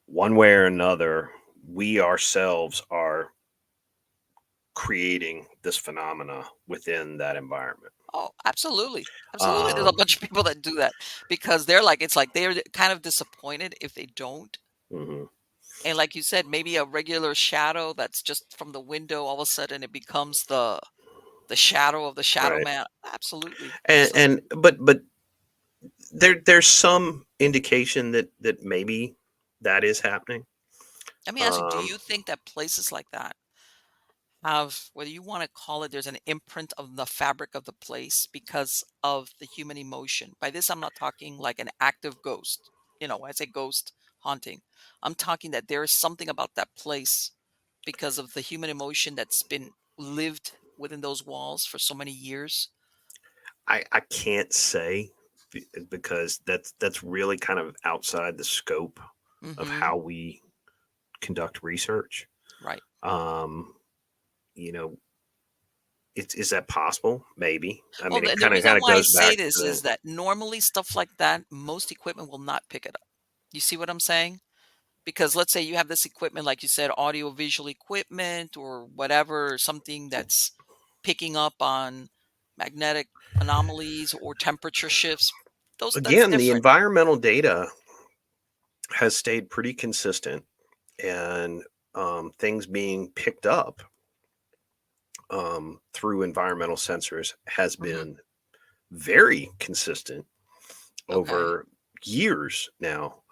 one way or another, we ourselves are creating this phenomena within that environment. Oh, absolutely. Absolutely. There's a Um, bunch of people that do that because they're like, it's like they're kind of disappointed if they don't. mhm, And like you said, maybe a regular shadow that's just from the window, all of a sudden it becomes the shadow of the shadow right. man. Absolutely. And Absolutely. but there's some indication that maybe that is happening. Let me ask you, do Um, you think that places like that have, whether you want to call it, there's an imprint of the fabric of the place because of the human emotion? By this, I'm not talking like an active ghost. when I say ghost haunting, I'm talking that there is something about that place because of the human emotion that's been lived within those walls for so many years. I can't say because that's really kind of outside the scope of Mm-hmm. how we conduct research. Right. Um, you know, is that possible? Maybe. I Well, mean, it the kind of reason kind of why I goes say back to this the is that normally stuff like that, most equipment will not pick it up. You see what I'm saying? Because let's say you have this equipment, like you said, audio visual equipment or whatever, something that's picking up on magnetic anomalies or temperature shifts. That's again, the different. environmental data has stayed pretty consistent, and things being picked up through environmental sensors has Hmm. been very consistent Okay. over years now,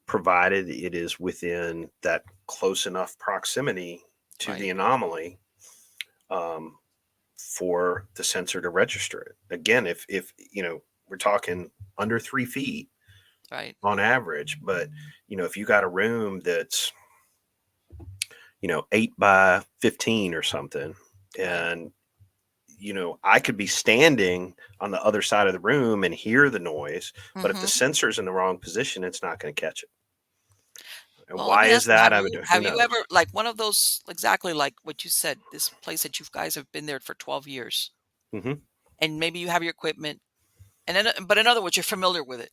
provided it is within that close enough proximity to the Right. anomaly um, for the sensor to register it. Again, if we're talking under 3 feet Right. on average, but if you got a room that's 8 by 15 or something, Right. and I could be standing on the other side of the room and hear the noise, but if the Hmm. sensor's in the wrong position, it's not going to catch it. And Well, let why me is ask you: that? I mean, who have you knows? ever, like, one of those, exactly like what you said, this place that you guys have been there for 12 years, Hmm. and maybe you have your equipment, and then, but in other words, you're familiar with it.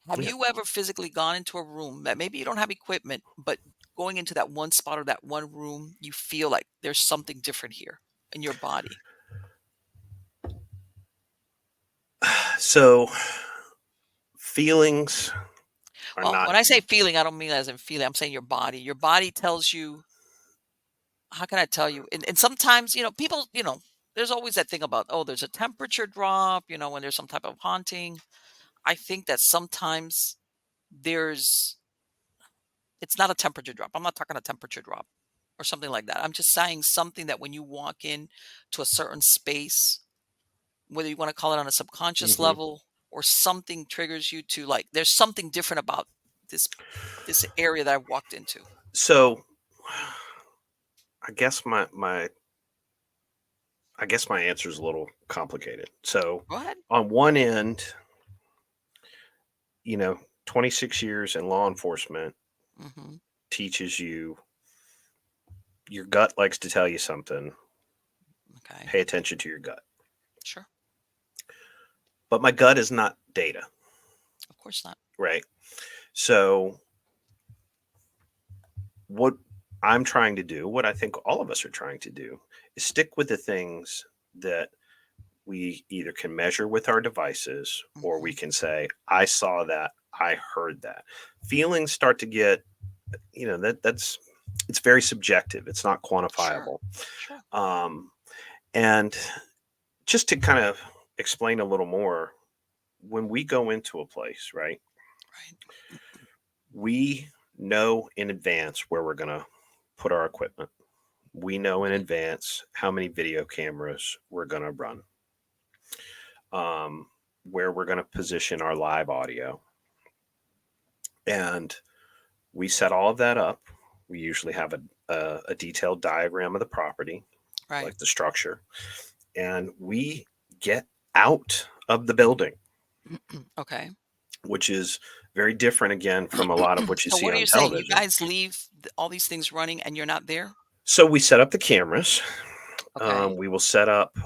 Have Yeah. you ever physically gone into a room that maybe you don't have equipment, but going into that one spot or that one room, you feel like there's something different here in your body? So feelings are Well, not. when I say feeling, I don't mean as in feeling. I'm saying your body. Your body tells you, how can I tell you? And sometimes, people, there's always that thing about, oh, there's a temperature drop, when there's some type of haunting. I think that sometimes there's, it's not a temperature drop. I'm not talking a temperature drop or something like that. I'm just saying something that when you walk in to a certain space, whether you want to call it on a subconscious Hmm. level or something triggers you to, like, there's something different about this area that I've walked into. So I guess my answer is a little complicated. So Go ahead. on one end, you know, 26 years in law enforcement Hmm. teaches you your gut likes to tell you something. Okay. Pay attention to your gut. Sure. But my gut is not data, Of course not. right? So what I'm trying to do, what I think all of us are trying to do, is stick with the things that we either can measure with our devices or we Hmm. can say, I saw that, I heard that. Feelings start to get, that's it's very subjective. It's not Sure. quantifiable. Sure. Um, and just to kind of explain a little more, when we go into a place, right, Right. we know in advance where we're going to put our equipment. We know in Okay. advance how many video cameras we're going to run, um, where we're going to position our live audio. And we set all of that up. We usually have a detailed diagram of the property, Right. like the structure, and we get out of the building, Okay. which is very different again from a lot of what you So see what are on you saying? You television. guys leave all these things running and you're not there? So we set up the cameras. Okay. We will set up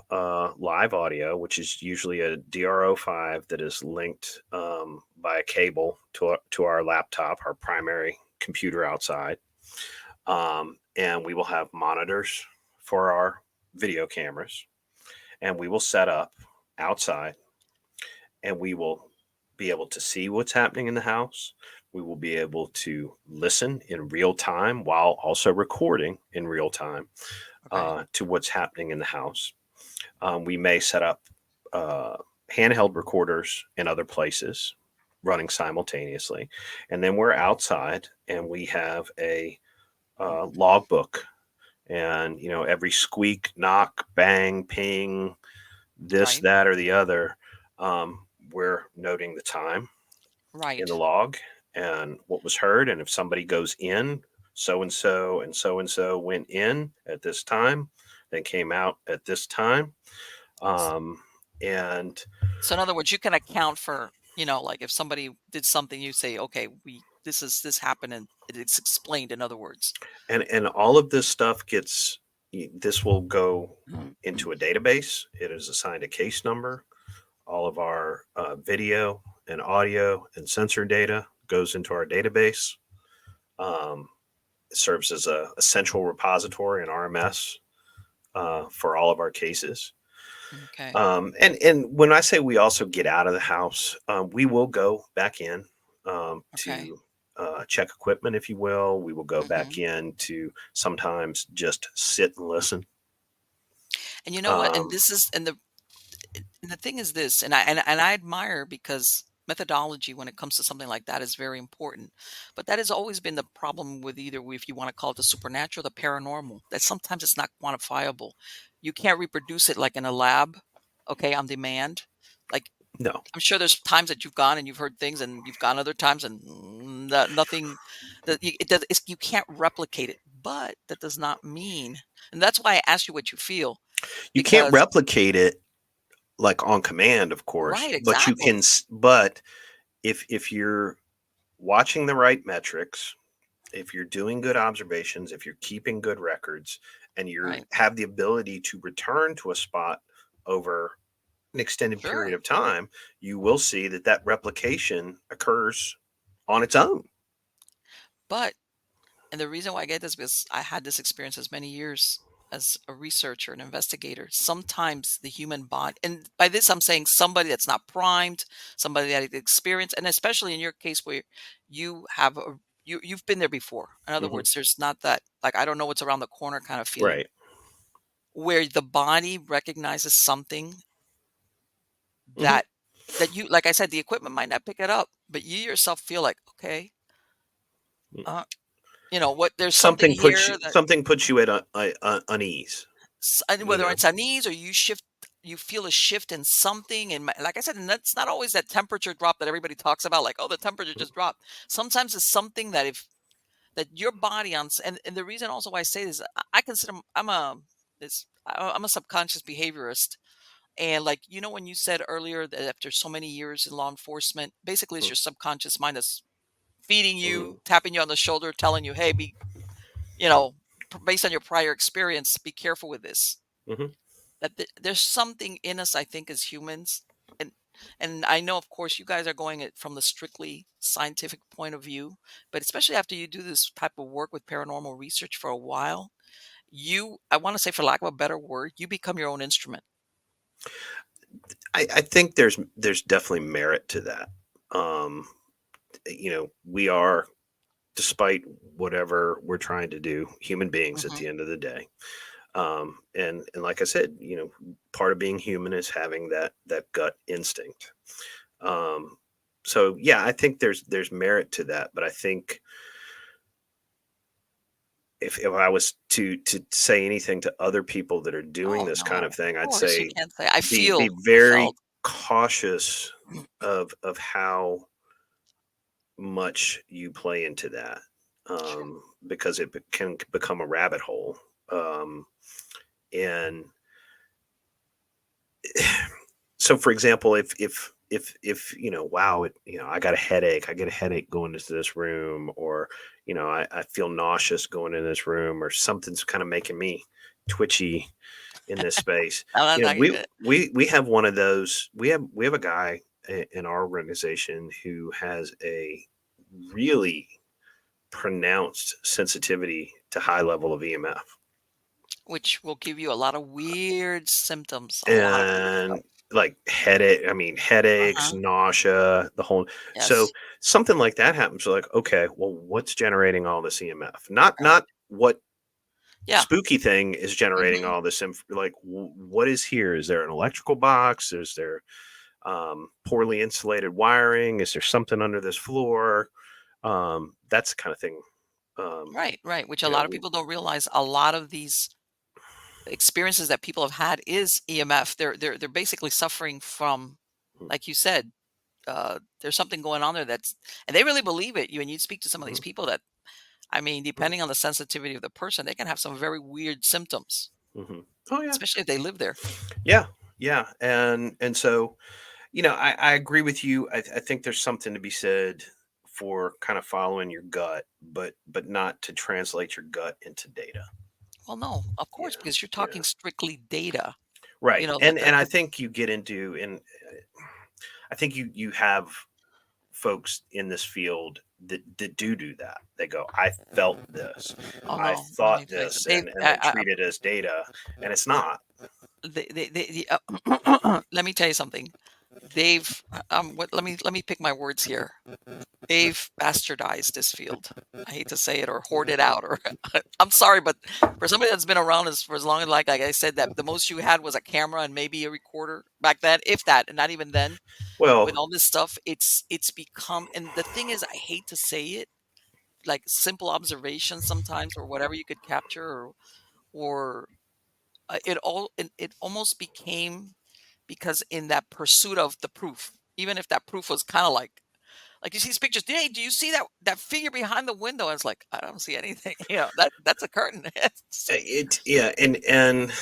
live audio, which is usually a DRO5 that is linked by a cable to our laptop, our primary computer outside. And we will have monitors for our video cameras. And we will set up outside and we will be able to see what's happening in the house. We will be able to listen in real time while also recording in real time Okay. to what's happening in the house. We may set up uh, handheld recorders in other places running simultaneously. And then we're outside and we have a logbook. And, every squeak, knock, bang, ping, this, Right. that, or the other, we're noting the time. in the Right. log and what was heard. And if somebody goes in, so and so and so and so went in at this time, then came out at this time. Um, and So in other words, you can account for, like if somebody did something, you say, okay, this happened and it's explained, in other words. and all of this stuff this will go into a database. It is assigned a case number. All of our video and audio and sensor data goes into our database. Um, it serves as a central repository in RMS for all of our cases. Okay. And when I say we also get out of the house, we will go back in Okay. to check equipment, if you will. We will go back Hmm. in to sometimes just sit and listen. And you know what? And Um, this is, and the thing is this, and I admire, because methodology when it comes to something like that is very important. But that has always been the problem with, either if you want to call it the supernatural, the paranormal, that sometimes it's not quantifiable. You can't reproduce it like in a lab, okay, on demand. Like, no, I'm sure there's times that you've gone and you've heard things, and you've gone other times and nothing, that you can't replicate it. But that does not mean, and that's why I asked you what you feel, you can't because replicate it like on command, of course, right, but you can. exactly, But if you're watching the right metrics, if you're doing good observations, if you're keeping good records, and you right, have the ability to return to a spot over an extended period sure. of time, you will see that that replication occurs on its own. But, and the reason why I get this, because I had this experience as many years as a researcher and investigator. Sometimes the human body, and by this I'm saying somebody that's not primed, somebody that has experience, and especially in your case where you have you've been there before. In other Hmm. words, there's not that, like, I don't know what's around the corner kind of feeling, Right. where the body recognizes something Hmm. that you, like I said, the equipment might not pick it up, but you yourself feel like, okay, uh, what, there's something here that, Something puts you at unease. and You whether know. it's unease or you feel a shift in something. And like I said, and that's not always that temperature drop that everybody talks about, like, oh, the temperature just dropped. Sometimes it's something that, if that your body and the reason also why I say this, I consider, I'm a subconscious behaviorist. And, like, when you said earlier that after so many years in law enforcement, basically it's your subconscious mind that's feeding Mm-hmm. you, tapping you on the shoulder, telling you, hey, you know, based on your prior experience, be careful with this. Hmm. That there's something in us, I think, as humans, and I know, of course, you guys are going it from the strictly scientific point of view, but especially after you do this type of work with paranormal research for a while, I want to say, for lack of a better word, you become your own instrument. I think there's definitely merit to that. Um, we are, despite whatever we're trying to do, human beings at Hmm. the end of the day. And like I said, part of being human is having that gut instinct. Um, so yeah, I think there's merit to that, but I think if I was to say anything to other people that are doing Oh this kind no, of thing, of I'd course you say can't say. be I very felt. cautious of how much you play into that, Sure. because can become a rabbit hole. Um, and so, for example, if wow, I got a headache. I get a headache going into this room, or I feel nauseous going in this room, or something's kind of making me twitchy in this space. No, that's You know, not we good. we have one of those. We have a guy in our organization who has a really pronounced sensitivity to high level of EMF. Which will give you a lot of weird symptoms, a lot of weird stuff. And like headache, I mean headaches, Uh-huh. nausea, the whole. So Yes. something like that happens. You're like, okay, well, what's generating all this EMF? Not Right. not what Yeah. spooky thing is generating Mhm. all this like what is here? Is there an electrical box? Is there poorly insulated wiring? Is there something under this floor? That's the kind of thing. Um, Right, right, which a lot of we people don't realize. A lot of these experiences that people have had is EMF. They're basically suffering from, like you said, there's something going on there and they really believe it. You and you speak to some of these Mhm. people that, I mean, depending on the sensitivity of the person, they can have some very weird symptoms, Mhm. Oh yeah, especially if they live there. yeah, yeah, and so I agree with you. I think there's something to be said for kind of following your gut, but not to translate your gut into data. Well, no, of course, Yeah, because you're yeah, talking strictly data. You right. know, And I think you get into and I think you have folks in this field that do that. They go, I felt this, oh I no, let me thought tell you this, something. and they treat it as data, and it's not. Let me tell you something. They've let me pick my words here. They've bastardized this field. I hate to say it or hoard it out or I'm sorry, but for somebody that's been around for as long as like I said that the most you had was a camera and maybe a recorder back then, if that, and not even then. With Well, all this stuff, it's become, and the thing is, I hate to say it, like simple observation sometimes or whatever you could capture or it almost became because in that pursuit of the proof, even if that proof was kind of like you see these pictures, hey, do you see that figure behind the window? And it's like, I don't see anything. That's a curtain. it yeah, and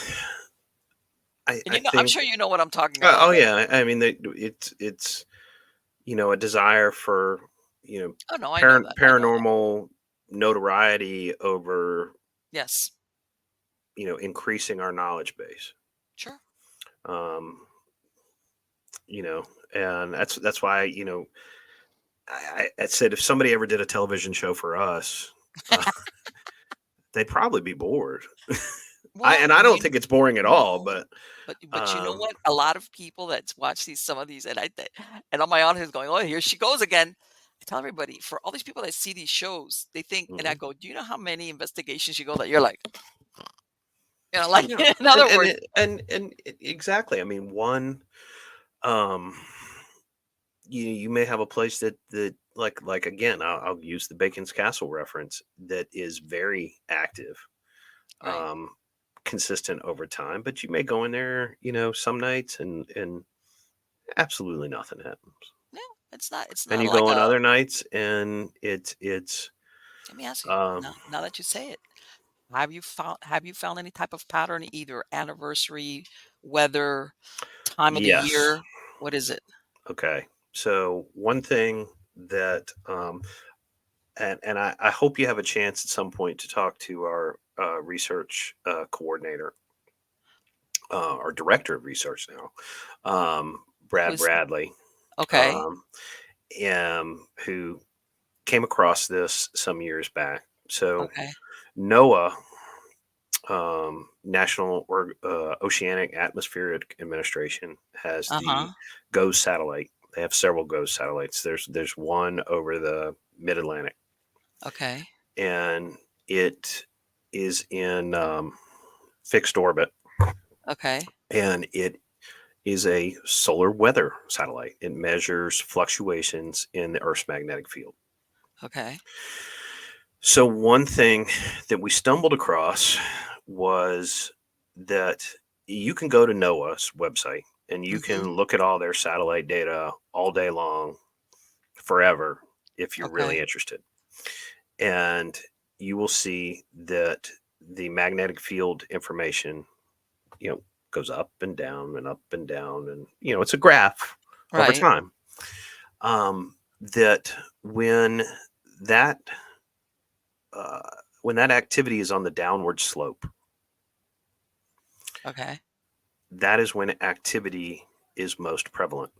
I And I'm think sure you know what I'm talking about. oh yeah, I mean it's a desire for Oh no, I know that. I know that. paranormal notoriety over Yes, increasing our knowledge base. sure. Um, you know, and that's why I said if somebody ever did a television show for us, uh, they'd probably be bored. Well, I don't think it's boring at all, no, but but you know um, what? A lot of people that watch some of these, and and all my audience is going, "Oh, here she goes again." I tell everybody, for all these people that see these shows, they think, and I mhm. go, "Do you know how many investigations you go that you're like, like Yeah, in other words, exactly. I mean, one, um, you may have a place that like again, I'll use the Bacon's Castle reference that is very active, right? um, consistent over time, but you may go in there, some nights and absolutely nothing happens. No, it's And not you like go on a. other nights and it's Let me ask you um now that you say it, have you found any type of pattern, either anniversary, weather, time of the yes. year? What is it? Okay. So one thing that and I hope you have a chance at some point to talk to our research coordinator, our director of research now, Who Brad is Bradley, okay? um, who came across this some years back. So Okay. NOAA, National Oceanic Atmospheric Administration, has Uh the huh. GOES satellite. They have several GOES satellites. There's one over the Mid Atlantic, Okay. and it is in fixed orbit, Okay. and it is a solar weather satellite. It measures fluctuations in the Earth's magnetic field. Okay. So, one thing that we stumbled across was that you can go to NOAA's website and you Mhm. can look at all their satellite data all day long, forever, if you're really Okay. interested. And you will see that the magnetic field information, you know, goes up and down and up and down. And, it's a graph over Right. time. That when that uh, when that activity is on the downward slope, Okay. that is when activity is most prevalent.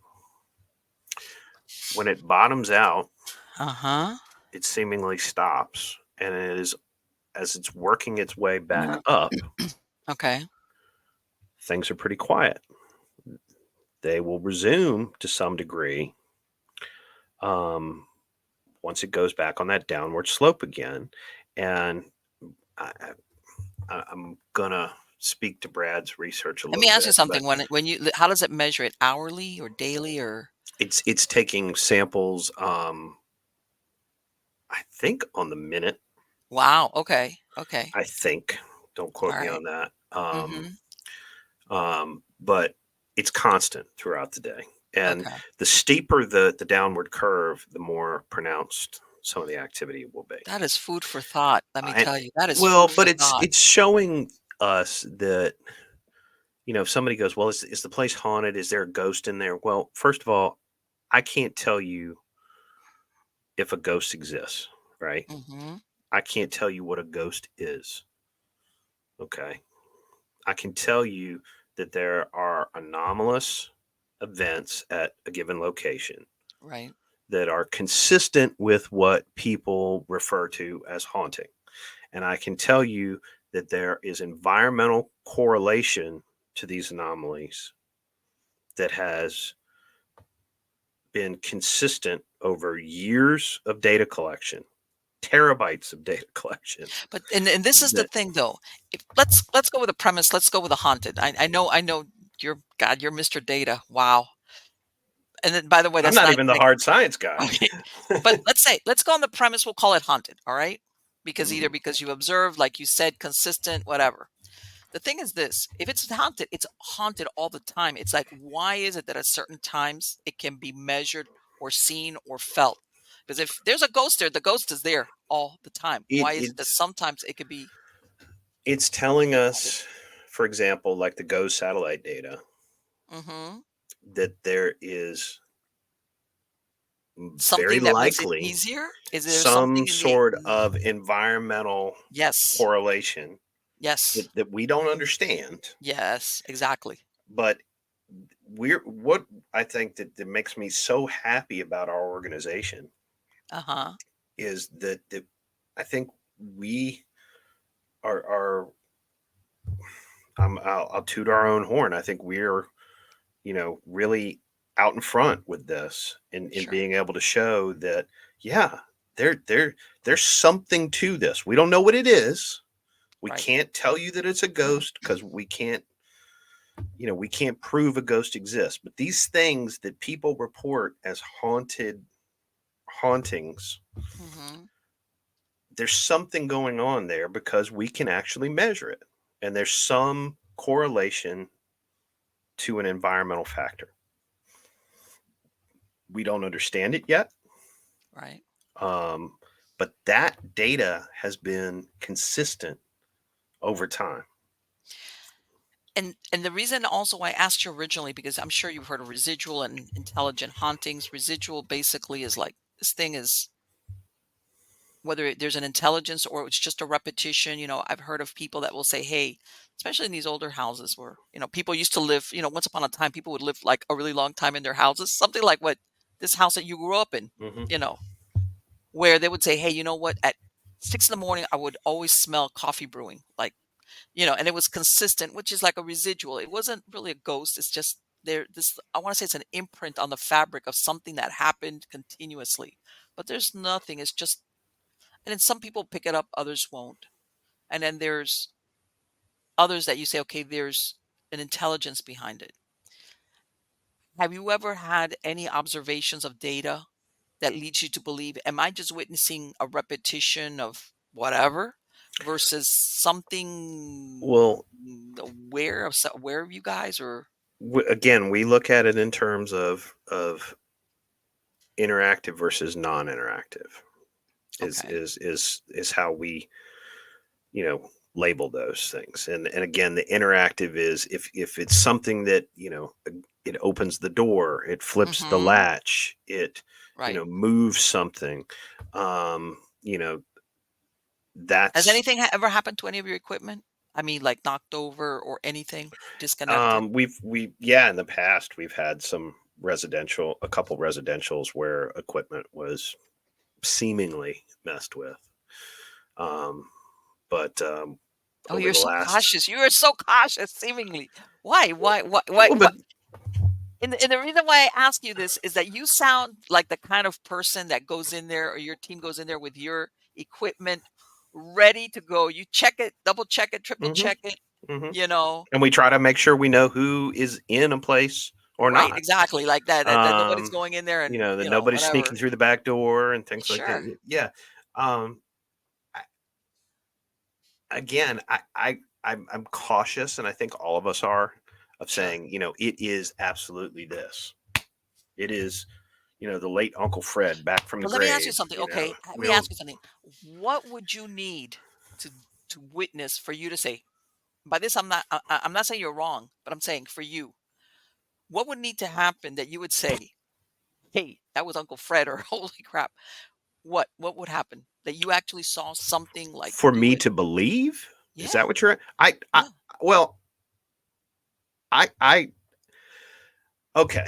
When it bottoms out, Uh-huh. it seemingly stops, and it is as it's working its way back up, Okay. things are pretty quiet. They will resume to some degree um, once it goes back on that downward slope again. And I, I'm gonna speak to Brad's research a Let me little ask you bit, but something. When you how does it measure it? Hourly or daily or it's taking samples. I think on the minute. wow, okay. Okay. I think. Don't quote All me right. on that. Mhm. But it's constant throughout the day, And Okay. the steeper the downward curve, the more pronounced some of the activity will be. That is food for thought. Let me I, tell you, that is well, food but for it's thought. it's showing us that, if somebody goes, well, is the place haunted? Is there a ghost in there? Well, first of all, I can't tell you if a ghost exists, right? Hmm. I can't tell you what a ghost is. Okay. I can tell you that there are anomalous events at a given location Right. that are consistent with what people refer to as haunting. And I can tell you that there is environmental correlation to these anomalies that has been consistent over years of data collection, terabytes of data collection. But and this is the That thing though. If, let's go with a premise. Let's go with a haunted. I know you're God. You're Mr. Data. Wow. And then by the way, I'm that's not not even the like hard science guy. okay. But let's go on the premise. We'll call it haunted. All right. Because either Mhm. because you observed, like you said, consistent, whatever. The thing is this: if it's haunted all the time. It's like, why is it that at certain times it can be measured or seen or felt? Because if there's a ghost there, the ghost is there all the time. It, Why is it that it's sometimes it could be it's telling haunted? us, for example, like the GOES satellite data, Hmm. that there is very Something that makes it likely easier? Is there some something in the sort of environmental yes. correlation Yes. that we don't understand. Yes, exactly. But what I think that makes me so happy about our organization Uh-huh. is that I think we are I'll toot our own horn. I think we're, really out in front with this, in Sure. being able to show that, yeah, there's something to this. We don't know what it is. We Right. can't tell you that it's a ghost because we can't prove a ghost exists. But these things that people report as hauntings, Hmm. there's something going on there because we can actually measure it. And there's some correlation to an environmental factor. We don't understand it yet. Right. Um, but that data has been consistent over time. And the reason also I asked you originally, because I'm sure you've heard of residual and intelligent hauntings. Residual basically is like this thing is whether there's an intelligence or it's just a repetition. I've heard of people that will say, hey, especially in these older houses where, people used to live, once upon a time, people would live like a really long time in their houses, something like what this house that you grew up in, Hmm. you know, where they would say, hey, you know what, at 6 in the morning, I would always smell coffee brewing, like, and it was consistent, which is like a residual. It wasn't really a ghost. It's just I want to say it's an imprint on the fabric of something that happened continuously, but there's nothing. It's just, and then some people pick it up, others won't. And then there's others that you say, okay, there's an intelligence behind it. Have you ever had any observations of data that leads you to believe, am I just witnessing a repetition of whatever versus something Well, aware of you guys or again, we look at it in terms of interactive versus non-interactive. Is okay. is is is how we, label those things. And again, the interactive is if it's something that, it opens the door, it flips the Mhm. latch, it, Right. moves something. Um, you know, Has that's anything ever happened to any of your equipment? I mean, like knocked over or anything disconnected? we yeah, in the past we've had a couple residentials where equipment was seemingly messed with. Um, but Oh, over you're the so last cautious. You are so cautious, seemingly. Why? Why? Why? Why? well, Why? but And the reason why I ask you this is that you sound like the kind of person that goes in there or your team goes in there with your equipment ready to go. You check it, double check it, triple hmm check it, hmm you know. and we try to make sure we know who is in a place or Right, not. exactly. Like that nobody's Um, going in there and, that nobody's whatever. sneaking through the back door and things like that. Sure, Yeah. Um, I, again, I'm cautious, and I think all of us are, of sure. saying, it is absolutely this. It is, the late Uncle Fred back from the But let me ask you grave. something. Okay, let We me ask don't. you something. What would you need to witness for you to say? By this, I'm not saying you're wrong, but I'm saying for you, what would need to happen that you would say, "Hey, that was Uncle Fred," or "Holy crap"? What would happen that you actually saw something like For do me it? to believe, is Yeah, that what you're? I yeah. well, I okay.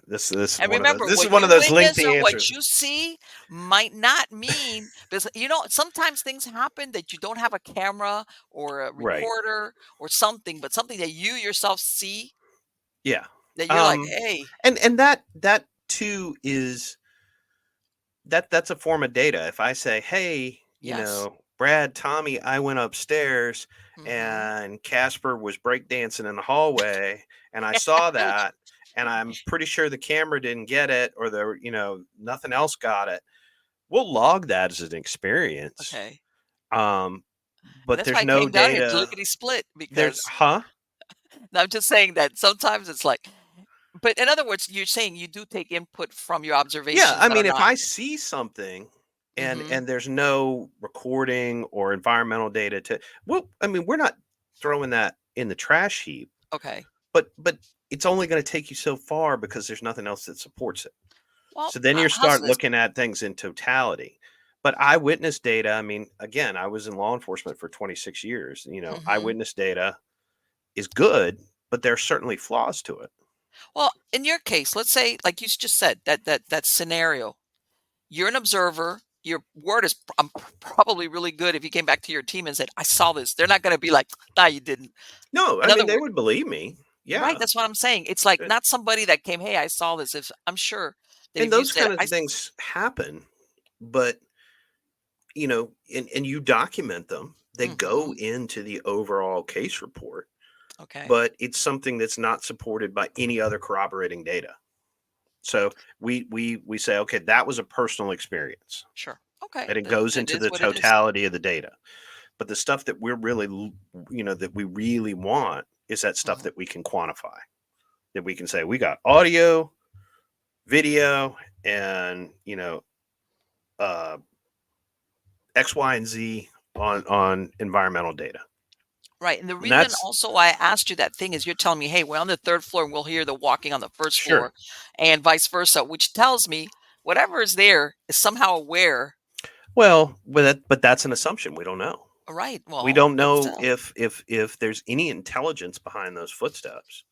This is And one of those. remember, This is what one of you those witness lengthy or what answers. you see might not mean because sometimes things happen that you don't have a camera or a Right. recorder or something, but something that you yourself see Yeah. that you're like, Um. hey, And that too is that's a form of data. If I say, hey, yes. Brad, Tommy, I went upstairs Mm-hmm. and Casper was breakdancing in the hallway and I saw that and I'm pretty sure the camera didn't get it or nothing else got it. We'll log that as an experience. Okay. Um, And but that's why there's I no came down here to data. lickety split There's because huh? I'm just saying that sometimes it's like, but in other words, you're saying you do take input from your Yeah, observations I that are mean, if not. I see something and Mm-hmm. there's no recording or environmental data well, I mean, we're not throwing that in the trash heap, Okay. but it's only going to take you so far because there's nothing else that supports it. Well, So then you how's start this? looking at things in totality. But eyewitness data, I mean, again, I was in law enforcement for 26 years. Mm-hmm. Eyewitness data is good, but there are certainly flaws to it. Well, in your case, let's say, like you just said, that scenario, you're an observer. Your word is probably really good if you came back to your team and said, "I saw this." They're not going to be like, "Nah, you didn't." No, I In other mean, they words, would believe me. right? Yeah. That's what I'm saying. It's like Uh, not somebody that came, "Hey, I saw this." If I'm sure that And if you those said, kind of things happen, but and you document them. They go mm-hmm, into the overall case report, okay, but it's something that's not supported by any other corroborating data. So we say, okay, that was a personal experience, sure, okay, and it that, goes that into is the what it is. totality of the data. But the stuff that we're really, that we really want is that stuff Hmm. that we can quantify, that we can say we got audio, video, and uh, X, Y, and Z on environmental data. Right. And the And reason that's also why I asked you that thing is you're telling me, hey, we're on the third floor and we'll hear the walking on the first sure. floor and vice versa, which tells me whatever is there is somehow aware. Well, but that's an assumption. We don't know. Right. We Well, don't but know still. if there's any intelligence behind those footsteps.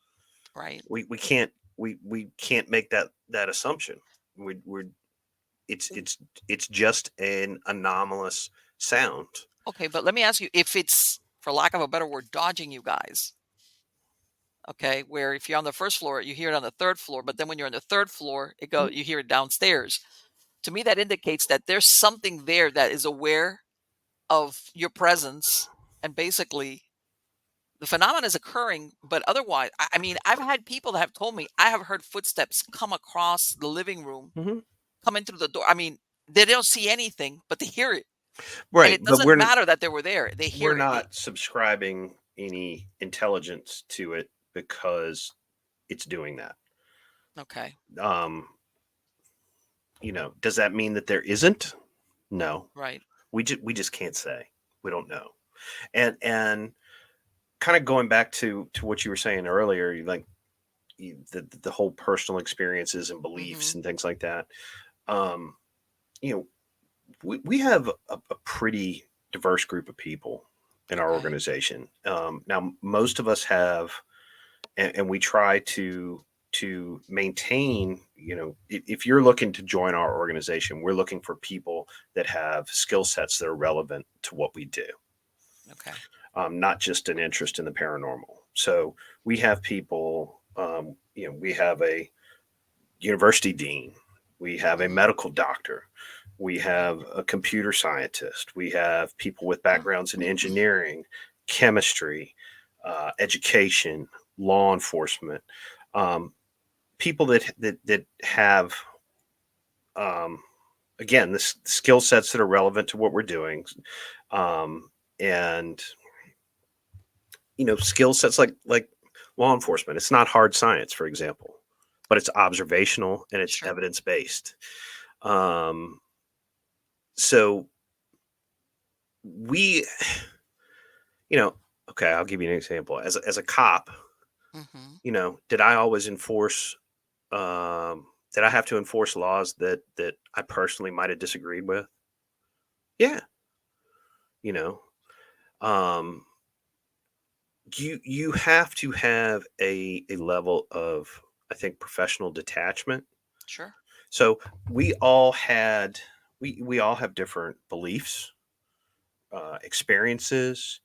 Right. We can't we can't make that assumption. We're it's just an anomalous sound. Okay. But let me ask you if it's, for lack of a better word, dodging you guys. Okay. Where if you're on the first floor, you hear it on the third floor. But then when you're on the third floor, you hear it downstairs. To me, that indicates that there's something there that is aware of your presence and basically the phenomenon is occurring, but otherwise, I mean, I've had people that have told me I have heard footsteps come across the living room, Mhm. come in through the door. I mean, they don't see anything, but they hear it, and Right, it but doesn't matter that they were there. They we're hear it. not subscribing any intelligence to it because it's doing that. Okay, Um, does that mean that there isn't? No. right. We just can't say. We don't know. And kind of going back to what you were saying earlier, like the whole personal experiences and beliefs Hmm. and things like that. Um, you know, we have a pretty diverse group of people in our Okay. organization. Now, most of us have, and we try to maintain. If you're looking to join our organization, we're looking for people that have skill sets that are relevant to what we do, Okay. not just an interest in the paranormal. So we have people. We have a university dean, we have a Hmm. medical doctor, we Right. have a computer scientist, we have people with backgrounds in engineering, chemistry, education, law enforcement, um, people that have um, again the skill sets that are relevant to what we're doing, and skill sets like law enforcement. It's not hard science, for example. but it's observational and it's Sure. evidence based. Um, so we, you know, okay, I'll give you an example. As a cop, Hmm. did I always enforce? Did I have to enforce laws that I personally might have disagreed with? Yeah, you know. Um, you have to have a level of, I think, professional detachment. Sure. So we all had we all have different beliefs, experiences,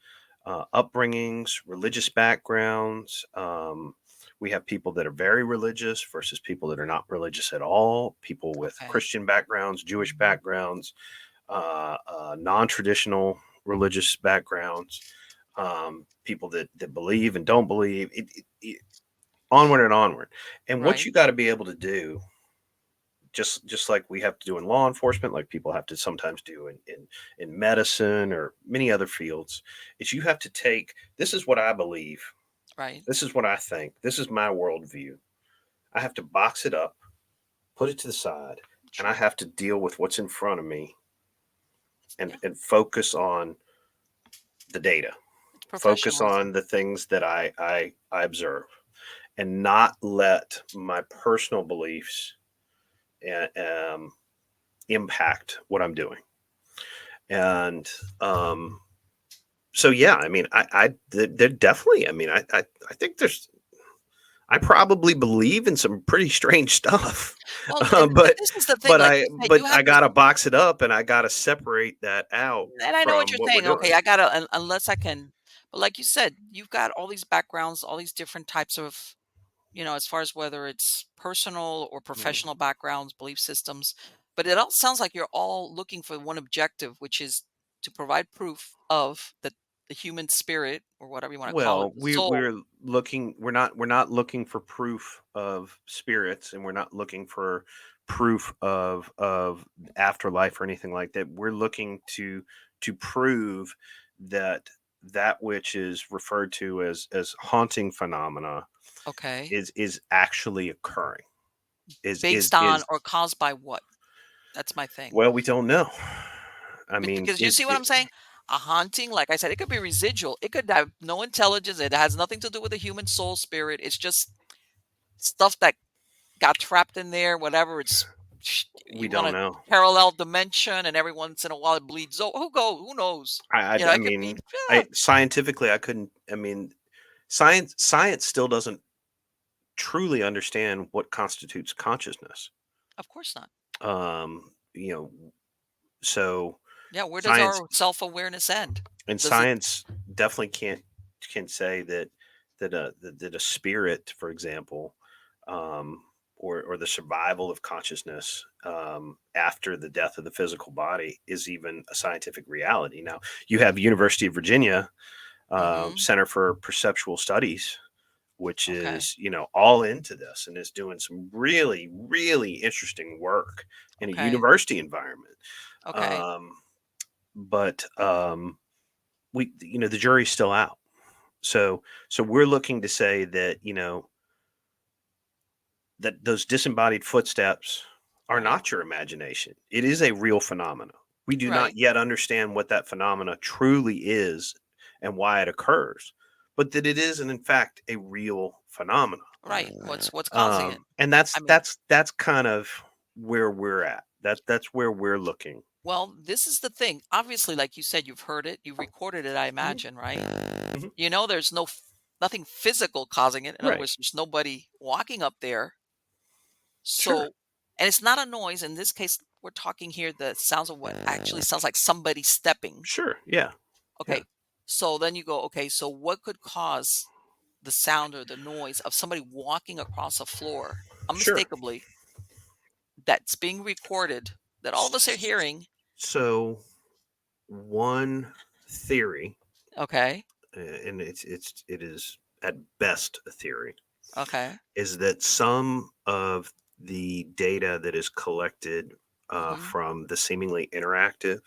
upbringings, religious backgrounds. We have people that are very religious versus people that are not religious at all. People with Okay. Christian backgrounds, Jewish backgrounds, non-traditional religious backgrounds, people that believe and don't believe, onward and onward. And what Right. you got to be able to do, just like we have to do in law enforcement, like people have to sometimes do in medicine or many other fields, is you have to take, this is what I believe, Right. this is what I think, this is my worldview. I have to box it up, put it to the side, and I Sure. have to deal with what's in front of me and Yeah. and focus on the data, It's focus on professionalism. the things that I observe, and not let my personal beliefs um, impact what I'm doing. And so, yeah, I mean, they're definitely. I mean, I think I probably believe in some pretty strange stuff, Well, uh, and but this is the thing, like you said, but you have I to. gotta box it up and I gotta separate that out And I know what from you're what we're saying. Okay, doing. I gotta unless I can. But like you said, you've got all these backgrounds, all these different types of, as far as whether it's personal or Mm. professional backgrounds, belief systems. But it all sounds like you're all looking for one objective, which is to provide proof of the human spirit, or whatever you want to call it, Well, the soul. we're not looking for proof of spirits, and we're not looking for proof of afterlife or anything like that. We're looking to prove that that which is referred to as haunting phenomena Okay. is actually occurring. Based on Is or caused by what? That's my thing. Well, we don't know. I mean, Because you see what I'm saying? A haunting, like I said, it could be residual. It could have no intelligence. It has nothing to do with the human soul spirit. It's just stuff that got trapped in there, whatever. we You want don't a know. parallel dimension, and every once in a while it bleeds. Oh, who knows? I It could be. mean, Yeah, I scientifically I couldn't. I mean, science still doesn't truly understand what constitutes consciousness. of course not. You know, so Yeah, where does science our self awareness end? Does it? science definitely can say that a spirit, for example, um, or the survival of consciousness after the death of the physical body is even a scientific reality. Now, you have University of Virginia Mm-hmm. Center for Perceptual Studies, which Okay. is all into this and is doing some really really interesting work in a Okay. university environment. Okay. Um, but we the jury's still out. So we're looking to say that that those disembodied footsteps are Right. not your imagination. It is a real phenomena. We do not Right. yet understand what that phenomena truly is and why it occurs, but that it is, and in fact, a real phenomena. Right. What's causing it? And that's I mean, that's that's kind of where we're at. That's where we're looking. well, this is the thing. Obviously, like you said, you've heard it, you've recorded it, I Mhm, imagine, right? mhm. There's nothing physical causing it. In other Right. words, there's nobody walking up there. Sure. So, and it's not a noise. In this case, we're talking here the sounds of what actually sounds like somebody stepping. Sure. Yeah. Yeah. Okay. So then you go, okay, so what could cause the sound or the noise of somebody walking across a floor Sure. unmistakably that's being recorded that all of us are S- hearing? So one theory, Okay. and it is at best a theory, Okay. is that some of the data that is collected Hmm. from the seemingly interactive,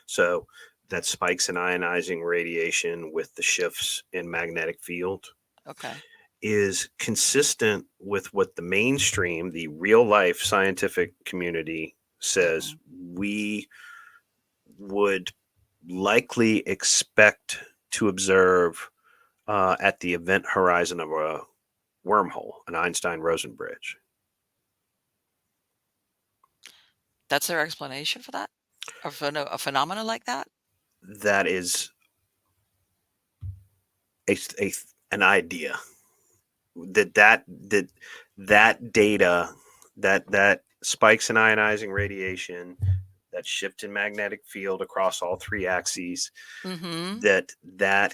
so that spikes in ionizing radiation with the shifts in magnetic field, Okay. is consistent with what the mainstream, the real life scientific community says Hmm. we would likely expect to observe at the event horizon of a wormhole, an Einstein Rosen bridge. That's their explanation for that? Of a phenomena like that? That is a an idea that that data, that spikes in ionizing radiation, that shift in magnetic field across all three axes, Hmm. that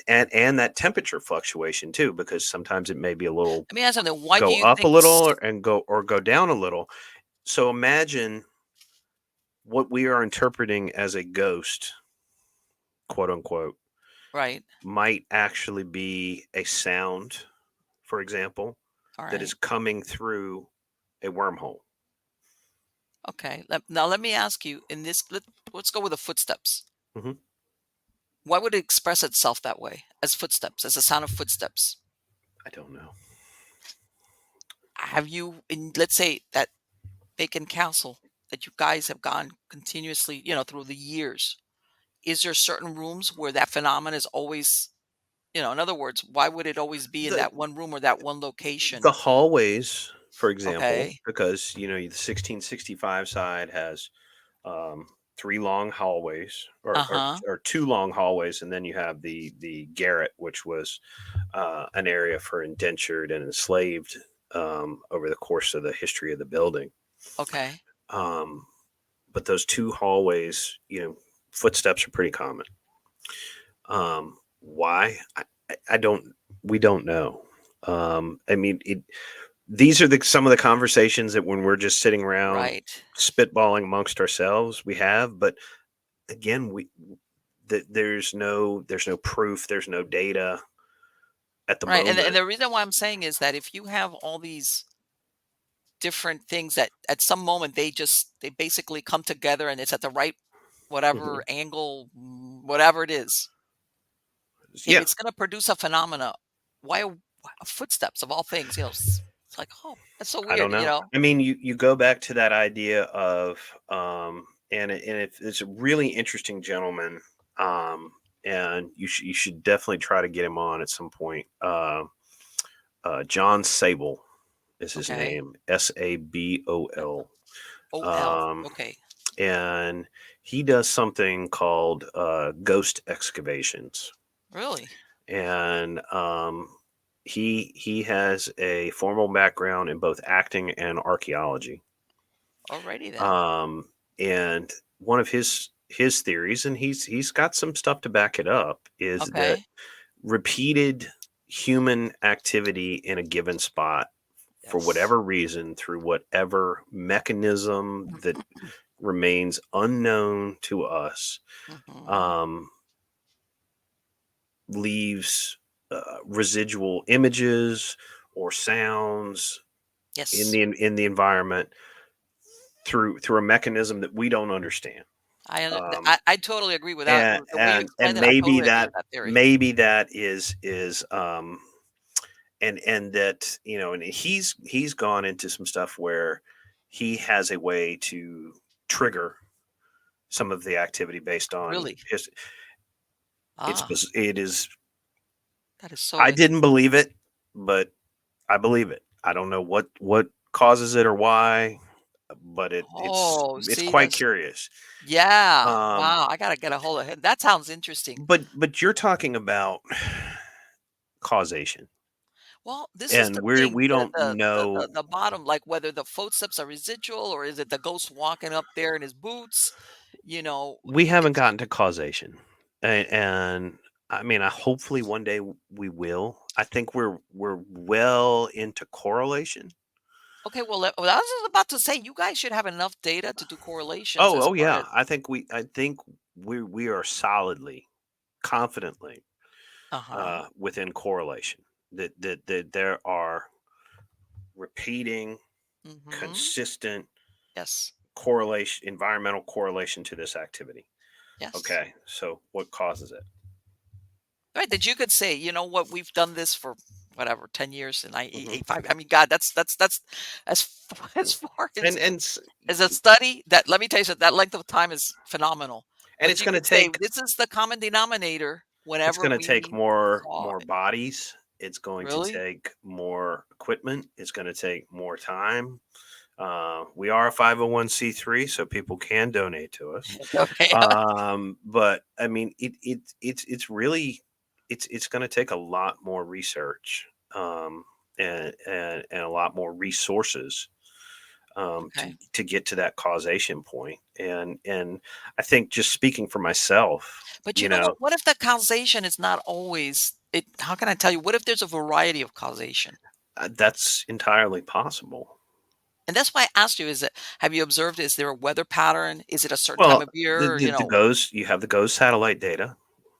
and that temperature fluctuation too, because sometimes it may be a little Let me ask something. Why do go you up a think little and go down a little. So imagine what we are interpreting as a ghost, quote unquote, right? might actually be a sound, for example, All that is right. coming through a wormhole. Okay. Now let me ask you. Let's go with the footsteps. Hmm. Why would it express itself that way, as footsteps, as a sound of footsteps? I don't know. Have you, in let's say that vacant castle that you guys have gone continuously, through the years? Is there certain rooms where that phenomenon is always, in other words, why would it always be in The that one room or that one the location? hallways, for example, Okay. because the 1665 side has um, three long hallways, Uh-huh. or two long hallways, and then you have the garret, which was an area for indentured and enslaved over the course of the history of the building. Okay. Um, but those two hallways, footsteps are pretty common. Why? I don't. We don't know. I mean, these are some of the conversations that when we're just sitting around Right. spitballing amongst ourselves, we have. But again, there's no proof, there's no data at the Right. And moment. the reason why I'm saying is that if you have all these different things that at some moment they basically come together and it's at the right whatever Mhm. angle, whatever it is. If Yeah, it's going to produce a phenomena, why footsteps of all things? It's like, oh, that's so I don't weird. know. I mean, you go back to that idea of it's a really interesting gentleman, um, and you should definitely try to get him on at some point. John Sable is his Okay. name, Sabol, OL. um, Okay. and he does something called ghost excavations, Really? and he has a formal background in both acting and archaeology. Alrighty then. Um, and one of his theories, and he's got some stuff to back it up, is that Okay. repeated human activity in a given spot for Yes. whatever reason through whatever mechanism that remains unknown to us Hmm. um, leaves residual images or sounds Yes. in the environment through a mechanism that we don't understand. Um, I totally agree with that. and The way you and explained it, I totally agree with that theory. maybe that is and that and he's gone into some stuff where he has a way to trigger some of the activity based on Really. his Ah, it is. that is so I interesting. didn't believe it, but I believe it. I don't know what causes it or why, but Oh, it's see, quite that's curious. yeah. Um, Wow, I gotta get a hold of him. That sounds interesting. but you're talking about causation, Well, this is and the thing, we don't know. the bottom, like whether the footsteps are residual or is it the ghost walking up there in his boots? We haven't It's gotten to causation, and I mean, I hopefully one day we will. I think we're well into correlation. okay. Well, I was just about to say you guys should have enough data to do correlations as Oh far yeah, as I think we are solidly, confidently uh-huh. within correlation. That there are repeating, Mm-hmm. consistent Yes. correlation, environmental correlation to this activity. Yes. Okay, so what causes it? Right. That you could say, you know what, we've done this for whatever, 10 years and Mhm. 5. I mean, God, that's as far and and s- as a study that, let me tell you something, that length of time is phenomenal. and But it's you going to could say take this is the common denominator it's whenever going to take we saw more it. bodies. It's going to Really? take more equipment. It's going to take more time. We are a 501c3, so people can donate to us. Okay. But I mean, it's really it's going to take a lot more research, and a lot more resources, Okay. to get to that causation point. And I think, just speaking for myself, But you you know what? know, What if the causation is not always it? How can I tell you? What if there's a variety of causation? that's entirely possible. And that's why I asked you, is it, have you observed, is there a weather pattern? Is it a certain time Well, of year? the GOES, you have the GOES satellite data,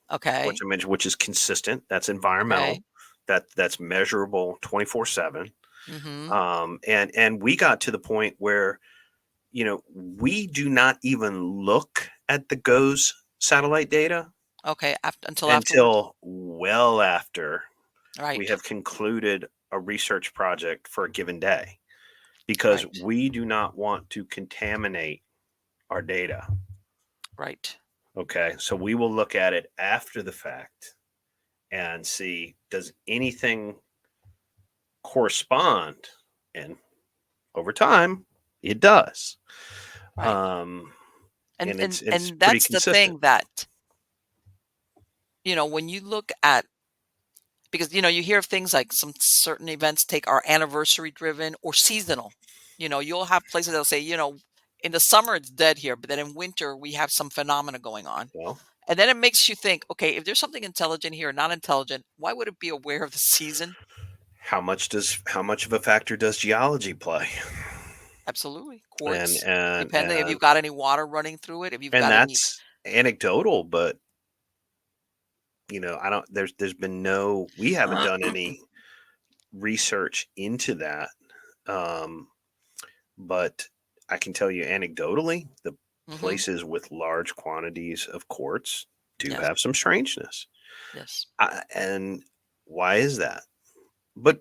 which Okay. I mentioned, which is consistent. That's Okay. environmental. That's measurable 24/7. Mhm. And we got to the point where, we do not even look at the GOES satellite data Okay, until afterwards? until well after we Right. have concluded a research project for a given day, because Right. we do not want to contaminate our data. Right. Okay. So we will look at it after the fact and see, does anything correspond? And over time, it does. Right. Um, And and and it's and pretty that's the consistent. thing that, when you look at, because you hear of things like some certain events take are anniversary driven or seasonal. You'll have places that'll say, in the summer it's dead here, but then in winter we have some phenomena going on. Well, And then it makes you think, okay, if there's something intelligent here or not intelligent, why would it be aware of the season? how much of a factor does geology play? Absolutely. And Quartz, and depending if and you've got any water running through it, if you've and got any. that's anecdotal, but I don't. There's been no. We haven't done any research into that. Um, but I can tell you anecdotally, the Mhm. places with large quantities of quartz do Yes. have some strangeness. Yes. And why is that? But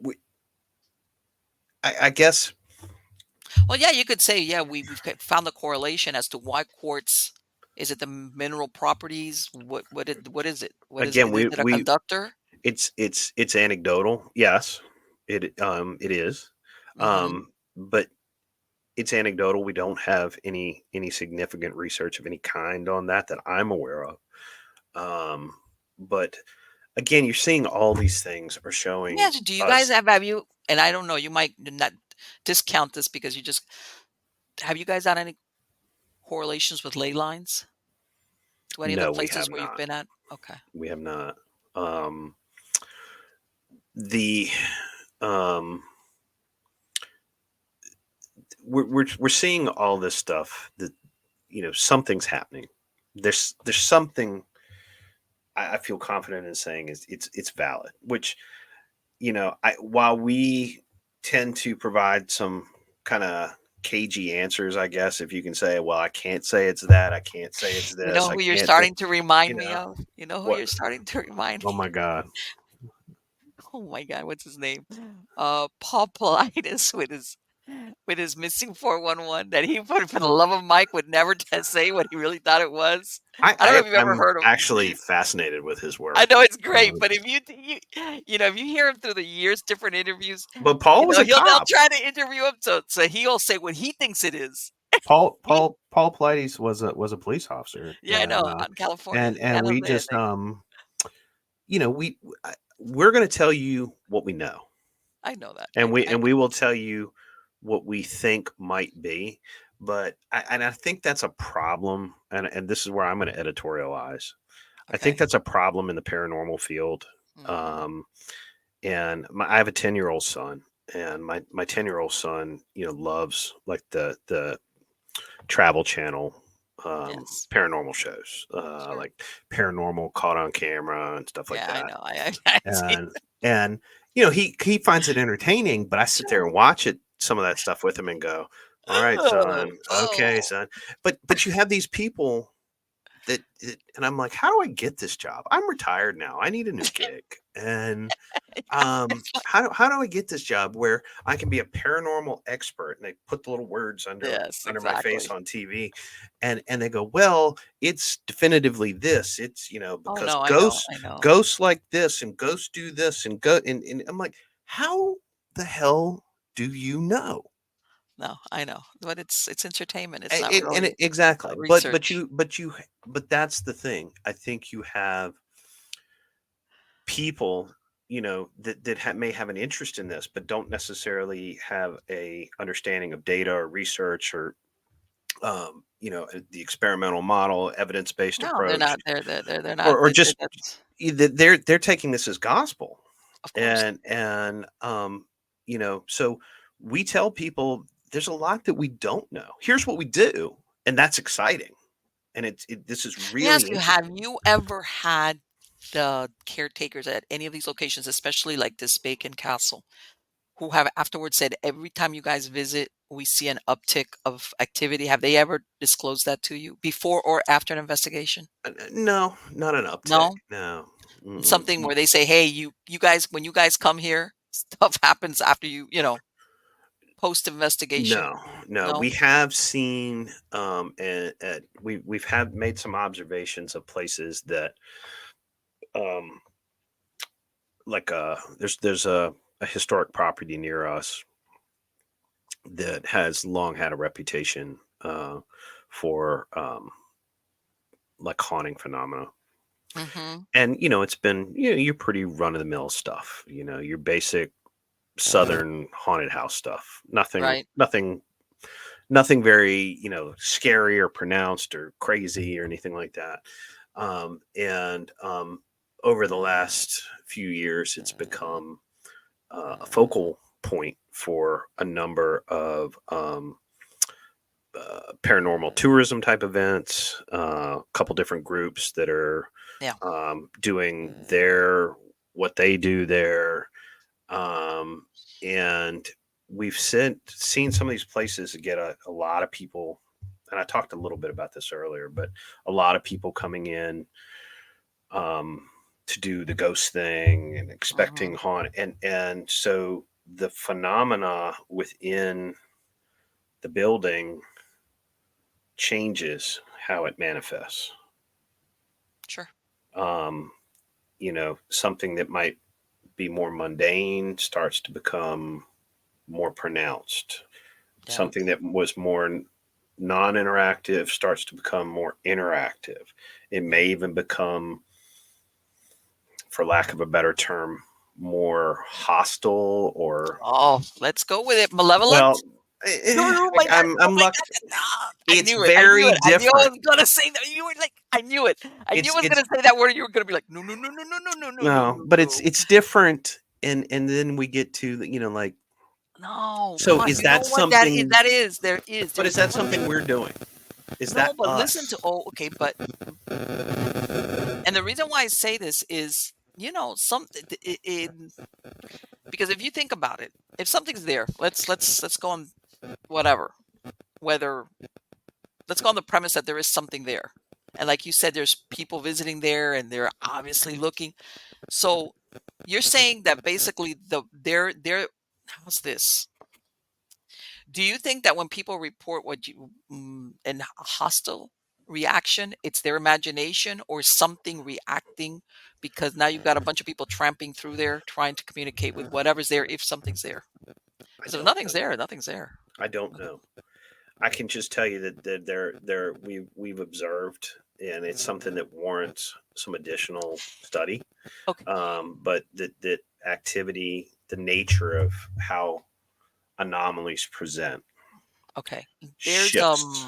I guess Well, yeah, you could say, yeah, found the correlation as to why quartz. Is it the mineral properties? What is it? What is again, it? Is it a conductor? it's anecdotal. Yes, it is. Mhm. But it's anecdotal. We don't have any significant research of any kind on that I'm aware of. Um, but again, you're seeing all these things are Let me showing ask you, do you guys us. have you, and I don't know, you might not discount this because have you guys done any correlations with ley lines to any of the No, we places have where you've not. been at? Okay. We have not. Um, the um, we're seeing all this stuff that, something's happening. There's something I feel confident in saying is it's valid. Which, I while we tend to provide some kind of cagey answers, I guess, if you can say, well, I can't say it's that, I can't say it's You this, know I who you're can't say, starting to remind you me know of? You know who what? you're starting to remind Oh me? my God, Oh my God, what's his name? Paul Politis with his missing 411 that he put for the love of Mike would never say what he really thought it was. I don't know if you've ever I'm heard of him. actually fascinated with his I work. know it's great, Um, but if if you hear him through the years, different interviews, but Paul was a they'll cop. try to interview him, so he'll say what he thinks it is. He, Paul Pilates was a police officer, yeah, I know, out in California, and San we Jose, I just think. we're going to tell you what we know, I know that. and I we know. will tell you what we think might be. But I think that's a problem, and this is where I'm going to editorialize. I think Okay. that's a problem in the paranormal field. Mhm. Um, and I have a 10-year-old son, and my 10-year-old son, loves like the Travel Channel, Yes. paranormal shows, Sure. like Paranormal Caught on Camera and stuff like Yeah, I that. know. I see. And he finds it entertaining, but I sit there Sure. and watch it, some of that stuff with him, and go, "All right, Oh, son, okay, oh. son." But you have these people. and I'm like, how do I get this job? I'm retired now. I need a new gig. And how do I get this job where I can be a paranormal expert? And they put the little words Yes, under my face exactly. on TV, and they go, well, it's definitively this. It's Oh because no, I know. ghosts like this and ghosts do this and I'm like, how the hell do you know? No, I know. But it's entertainment. It's not really Exactly, research. but that's the thing. I think you have people, may have an interest in this, but don't necessarily have a understanding of data or research or the experimental model, evidence based No, they're approach, not. They're not. or just That's they're taking this as gospel, of course. and so we tell people there's a lot that we don't know. Here's what we do, and that's exciting, and this is Let me really ask you, have interesting. you ever had the caretakers at any of these locations, especially like this Bacon Castle, who have afterwards said every time you guys visit, we see an uptick of activity? Have they ever disclosed that to you before or after an investigation? No, not an uptick. No? No. Mm-mm. Something where they say, "Hey, you guys, when you guys come here, stuff happens after post investigation." No, no. No? We have seen, and we've had made some observations of places that, um, there's a historic property near us that has long had a reputation for like haunting phenomena. Mhm. And it's been your pretty run of the mill stuff. Your basic southern haunted house stuff. Right. Nothing very scary or pronounced or crazy or anything like that. And over the last few years, it's become a focal point for a number of paranormal tourism type events, a couple different groups that are Yeah. doing their what they do there, and we've seen some of these places get a lot of people. And I talked a little bit about this earlier, but a lot of people coming in to do the ghost thing and expecting Mhm. haunt, and so the phenomena within the building changes how it manifests. Sure. Um, something that might be more mundane starts to become more pronounced. Yeah. Something that was more non-interactive starts to become more interactive. It may even become, for lack of a better term, more hostile or Oh, let's go with it. Malevolent? well. No, no, oh my God. Oh I'm my lucky. God. No, I It's knew it. I knew very it. I knew I different. was gonna say that. You were like, I knew it. I knew I was It's gonna say that word. You were gonna be like, no, no, no, no, no, no, no, no, no, no, no, but it's no. it's different, and then we get to like. No, come So on. is You know that what that is? something? That is. There is. But is There's that one something thing. we're doing? Is No, that but listen to. us? Oh, okay. But and the reason why I say this is, some because if you think about it, if something's there, let's go on whatever, whether let's go on the premise that there is something there. And like you said, there's people visiting there and they're obviously looking. So you're saying that basically they're how's this? Do you think that when people report what you an a hostile reaction, it's their imagination or something reacting because now you've got a bunch of people tramping through there trying to communicate with whatever's there if something's there? I Because if don't nothing's know. there, nothing's there. I don't know. I can just tell you that we've observed, and it's something that warrants some additional study. Okay. But that activity, the nature of how anomalies present, Okay. There's shifts.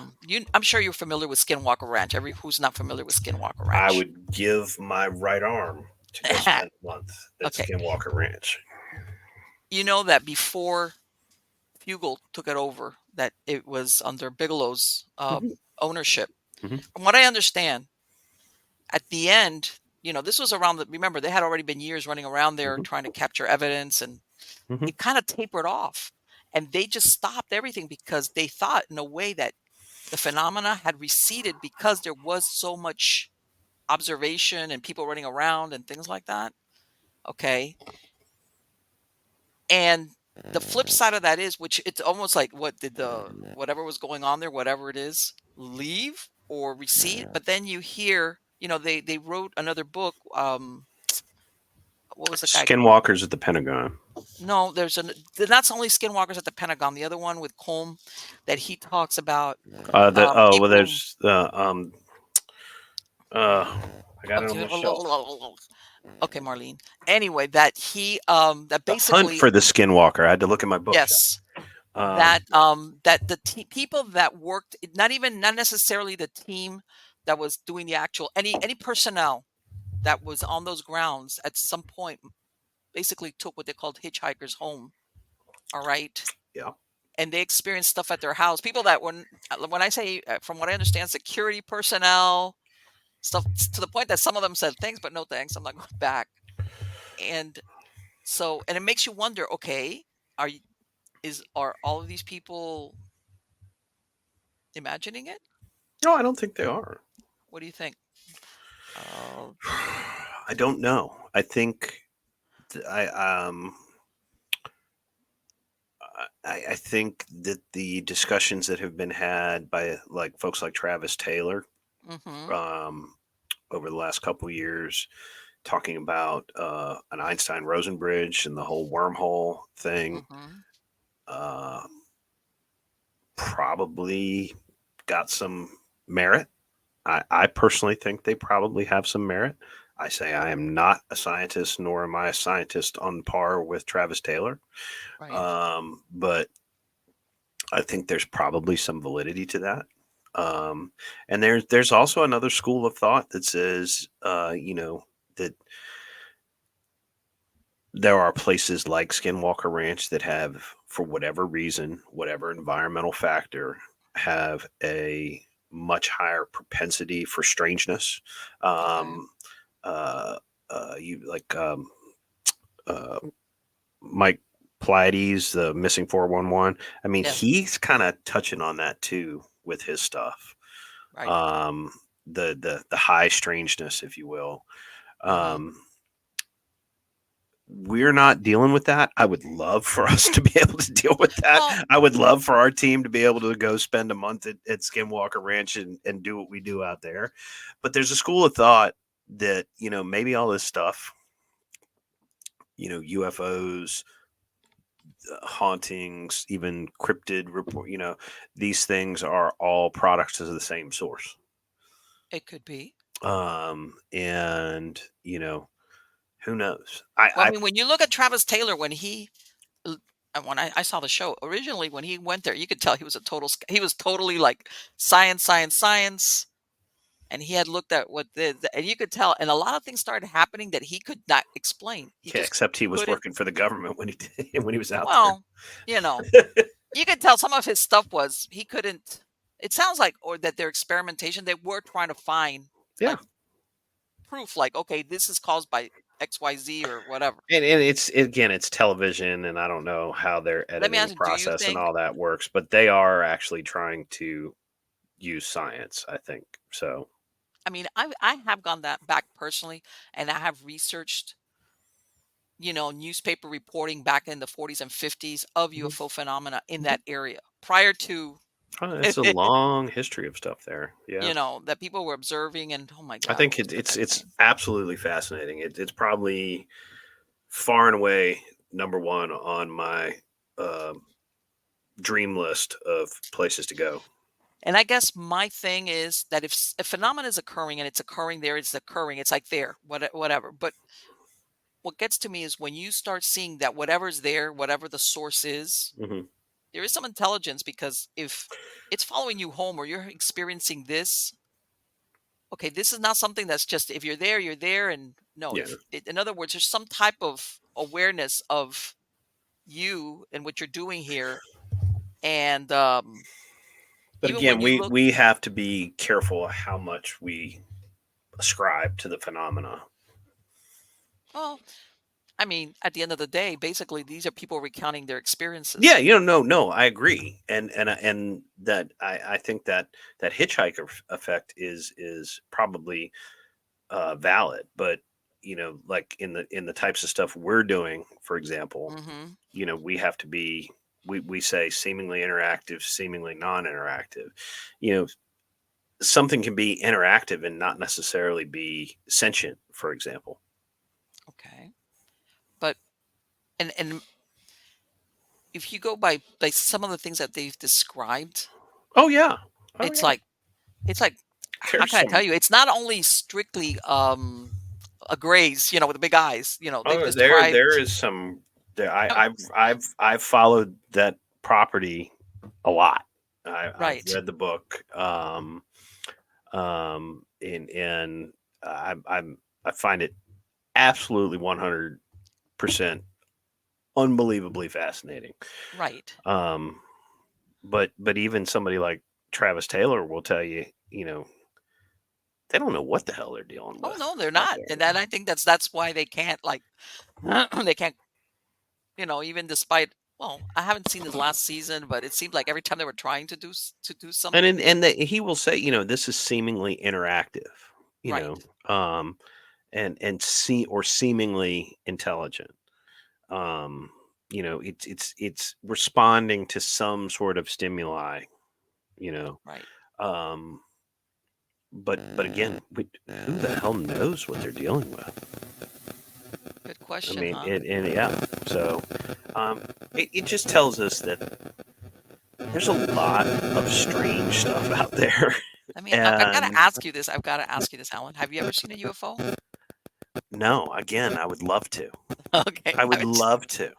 I'm sure you're familiar with Skinwalker Ranch. Every who's not familiar with Skinwalker I Ranch. would give my right arm to go spend a month at Okay. Skinwalker Ranch. You know that before Fugal took it over, that it was under Bigelow's Hmm. ownership. Hmm. From what I understand, at the end, this was around remember, they had already been years running around there Hmm. trying to capture evidence, and Hmm. it kind of tapered off. And they just stopped everything because they thought in a way that the phenomena had receded because there was so much observation and people running around and things like that. Okay. And the flip side of that is, which it's almost like, what did the whatever was going on there, whatever it is, leave or recede? But then you hear, they wrote another book. What was the guy? Skinwalkers at the Pentagon. No, that's only Skinwalkers at the Pentagon. The other one with Colm, that he talks about Well, people. there's I got it on Okay, my shelf. okay, Marlene. Anyway, that The Hunt basically, for the Skinwalker. I had to look at my bookshelf. yes, Um, that the people that worked, not necessarily the team that was doing the actual, any personnel that was on those grounds at some point basically took what they called hitchhikers home. All right. yeah. And they experienced stuff at their house. People that when I say, from what I understand, security personnel, stuff to the point that some of them said thanks, but no thanks. I'm not going back. And and it makes you wonder. Okay, are all of these people imagining it? No, I don't think they are. What do you think? Uh, I don't know. I think I I think that the discussions that have been had by like folks like Travis Taylor mm-hmm, um, over the last couple of years, talking about an Einstein Rosen bridge and the whole wormhole thing, mm-hmm. uh, probably got some merit. I personally think they probably have some merit. I say I am not a scientist, nor am I a scientist on par with Travis Taylor. Right. But I think there's probably some validity to that. And there's also another school of thought that says, that there are places like Skinwalker Ranch that have, for whatever reason, whatever environmental factor, have a much higher propensity for strangeness. Okay. Um, you like uh, Mike Pleiades, the missing 411. I mean, Yes. he's kind of touching on that too with his stuff. Right. Um, the high strangeness, if you will. Mm-hmm. Um, we're not dealing with that. I would love for us to be able to deal with that. Well, I would love for our team to be able to go spend a month at Skinwalker Ranch and do what we do out there. But there's a school of thought that, maybe all this stuff, UFOs, hauntings, even cryptid report, these things are all products of the same source. it could be. And, who knows? Well, I mean, when you look at Travis Taylor, when I saw the show originally, when he went there, you could tell he was totally like science, science, science. And he had looked at and you could tell, and a lot of things started happening that he could not explain. He Yeah, just except he was couldn't. working for the government when he did, when he was out there. Well, you know, you could tell some of his stuff was he couldn't. It sounds like, or that their experimentation, they were trying to find Yeah. like proof, like, okay, this is caused by XYZ or whatever. And it's television, and I don't know how their Let me editing ask you, do you process and think? all that works, but they are actually trying to use science, I think. So, I mean, I have gone that back personally, and I have researched, newspaper reporting back in the 40s and 50s of mhm, UFO phenomena in mhm. that area prior to, It's a long history of stuff there. Yeah. that people were observing, and oh my I God, think what was the guy's it's name? absolutely fascinating. It's probably far and away number one on my um dream list of places to go. And I guess my thing is that if a phenomena is occurring and it's occurring there, it's occurring. It's like there, whatever. But what gets to me is when you start seeing that whatever's there, whatever the source is, Hmm. there is some intelligence, because if it's following you home or you're experiencing this, okay, this is not something that's just if you're there, you're there. And no, Yeah. in other words, there's some type of awareness of you and what you're doing here. And But even again, when you look, we have to be careful how much we ascribe to the phenomena. well, I mean, at the end of the day, basically, these are people recounting their Yeah, experiences. no, I agree, and that I think that that hitchhiker effect is probably valid, but like in the types of stuff we're doing, for example, Hmm. we have to be we say seemingly interactive, seemingly non-interactive. You know, something can be interactive and not necessarily be sentient, for example. Okay. But and if you go by like some of the things that they've described, Oh yeah, oh it's yeah. like it's like how There's can I tell some. you? It's not only strictly a grays, with the big eyes. They've Oh, there described is some. I've followed that property a lot. I've right, read the book, and I find it absolutely 100% unbelievably fascinating. right. Um, but even somebody like Travis Taylor will tell you, they don't know what the hell they're dealing Oh with no, they're out not. there. And that I think that's why they can't like they can't, even despite I haven't seen this last season, but it seemed like every time they were trying to do And something, he will say, this is seemingly interactive, you right, know, um, and seemingly intelligent. Um, it's responding to some sort of stimuli, you know. right. Um, but again, who the hell knows what they're dealing with? Good I question, mean, huh? and yeah. So um, it just tells us that there's a lot of strange stuff out there, I mean, I've got to and ask you this. I've got to ask you this, Alan. Have you ever seen a UFO? no, again, I would love to. Okay. I would love to.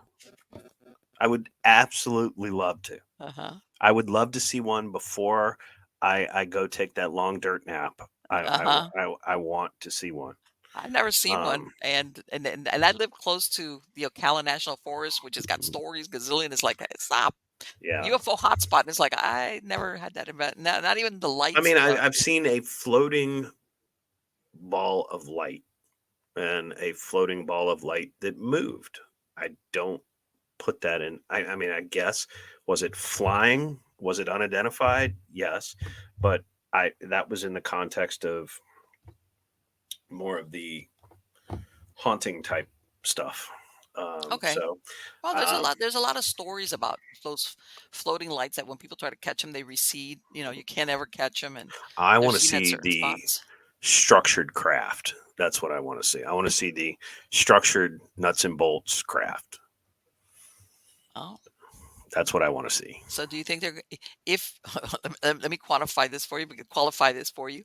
I would absolutely love to. Uh-huh. I would love to see one before I go take that long dirt nap. Uh-huh. I want to see one. I've never seen one, Um, and I live close to the Ocala National Forest, which has got stories gazillion. It's like stop yeah. UFO hotspot, and it's like I never had that event. Not even the I lights. mean, I've seen a floating ball of light and a floating ball of light that moved. I don't put that in. I mean, I guess, was it flying? Was it unidentified? Yes, but I that was in the context of more of the haunting type stuff. Okay. So Well, um, there's a lot of stories about those floating lights that when people try to catch them, they recede. You can't ever catch them, and I they're want to seen at see certain the spots. structured craft. That's what I want to see. I want to see the structured nuts and bolts craft. Oh, That's what I want to see. so do you think if let me quantify this for you, qualify this for you.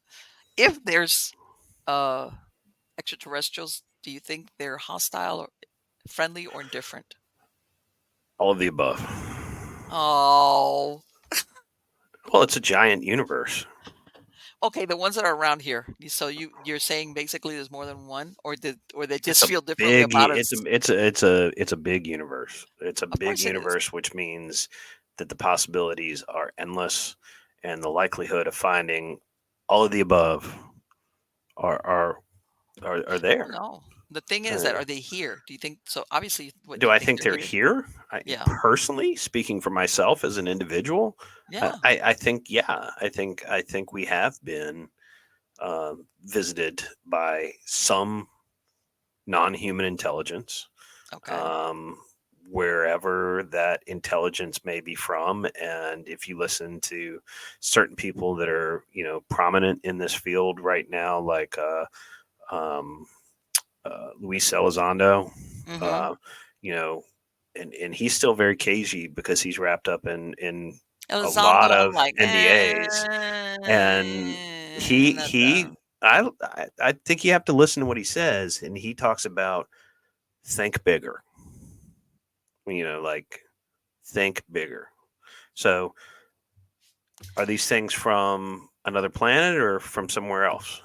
If there's uh extraterrestrials, do you think they're hostile or friendly or indifferent? All of the above. Oh, Well, it's a giant universe. okay. The ones that are around here. So you're saying basically there's more than one, or they It's just a feel differently big. about us? It's a big universe. It's a Of big course it is. universe, which means that the possibilities are endless, and the likelihood of finding all of the above are are are Oh there. no. The thing is that Uh, are they here? Do you think so? Obviously, what do you I think think they're they're here? here? Yeah, Personally, speaking for myself as an individual, yeah. I think yeah. I think we have been visited by some non-human intelligence, Okay. um, wherever that intelligence may be from. And if you listen to certain people that are, prominent in this field right now, like um, Luis Elizondo, Mm-hmm. uh, you know, and he's still very cagey because he's wrapped up in a lot Elizondo, I'm of like, NDAs, and not he I think you have to listen to what he says, and he talks about think bigger, like think bigger. So are these things from another planet or from somewhere else?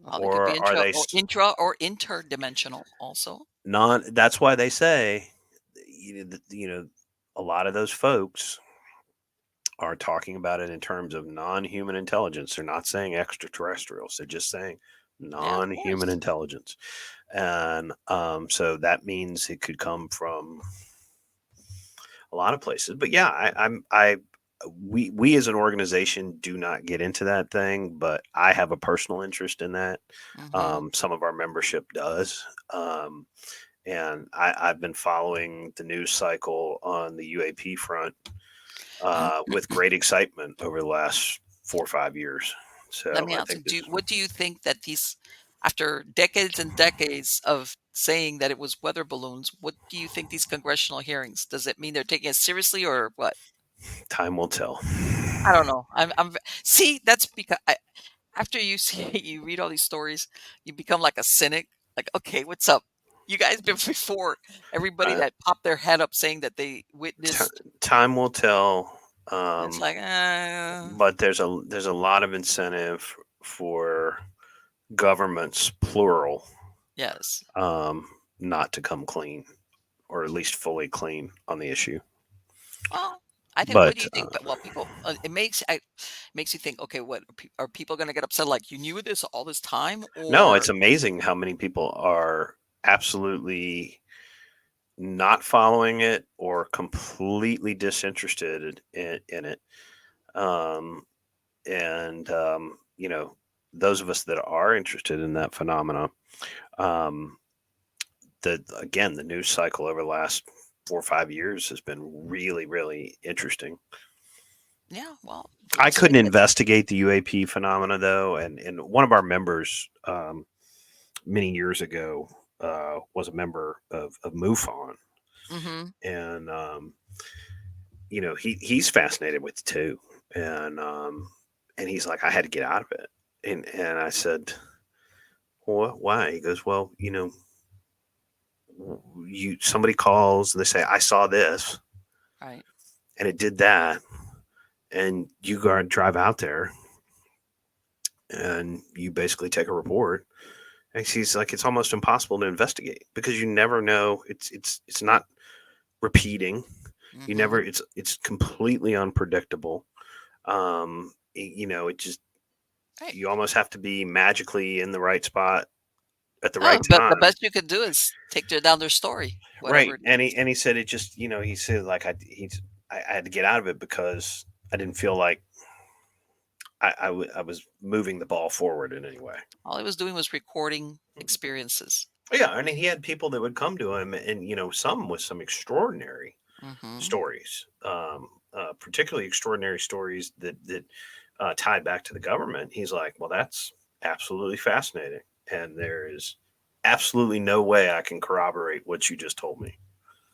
well, they could be Or are they intra or interdimensional also. non? That's why they say, a lot of those folks are talking about it in terms of non-human intelligence. They're not saying extraterrestrials. They're just saying Yeah, of non-human course. intelligence. And so that means it could come from a lot of places. But yeah, we as an organization do not get into that thing, but I have a personal interest in that. Hmm. Some of our membership does. And I've been following the news cycle on the UAP front with great excitement over the last 4 or 5 years. Let So me I ask think you, this. what do you think that these, after decades and decades of saying that it was weather balloons, what do you think these congressional hearings, does it mean they're taking it seriously or what? Time will tell. I don't know. See, that's because after you see, you read all these stories, you become like a cynic. Like, okay, what's up? You guys been before everybody Uh, that popped their head up saying that they t- witnessed. time will tell. It's Um, like, but there's a lot of incentive for governments, plural, yes. um, not to come clean, or at least fully clean on the issue. Well, I think. What do But you think? But well, people, makes you think. Okay, what are people going to get upset? Like you knew this all this time, no, or it's amazing how many people are absolutely not following it or completely disinterested in it. Um, and those of us that are interested in that phenomena, um, the news cycle over the last 4 or 5 years has been really, really interesting. yeah. Well, I let's couldn't face it. investigate the UAP phenomena though, and one of our members many years ago was a member of MUFON, Mm-hmm. and he's fascinated with it too, and he's like, I had to get out of it, and I said, well, why? He goes, well, you somebody calls and they say, I saw this Right. and it did that, and you go and drive out there and you basically take a report. And she's like, it's almost impossible to investigate because you never know. It's not repeating. You Mm-hmm. never. It's completely unpredictable. It just, Right. you almost have to be magically in the right spot at the Oh, right but the time. best you could do is take down their story, whatever Right. it And is. he said it just, he said like I had to get out of it because I didn't feel like I was moving the ball forward in any way. All he was doing was recording experiences. Yeah, and he had people that would come to him, and some with some extraordinary Mm-hmm. stories, particularly extraordinary stories that tied back to the government. He's like, well, that's absolutely fascinating, and there is absolutely no way I can corroborate what you just told me.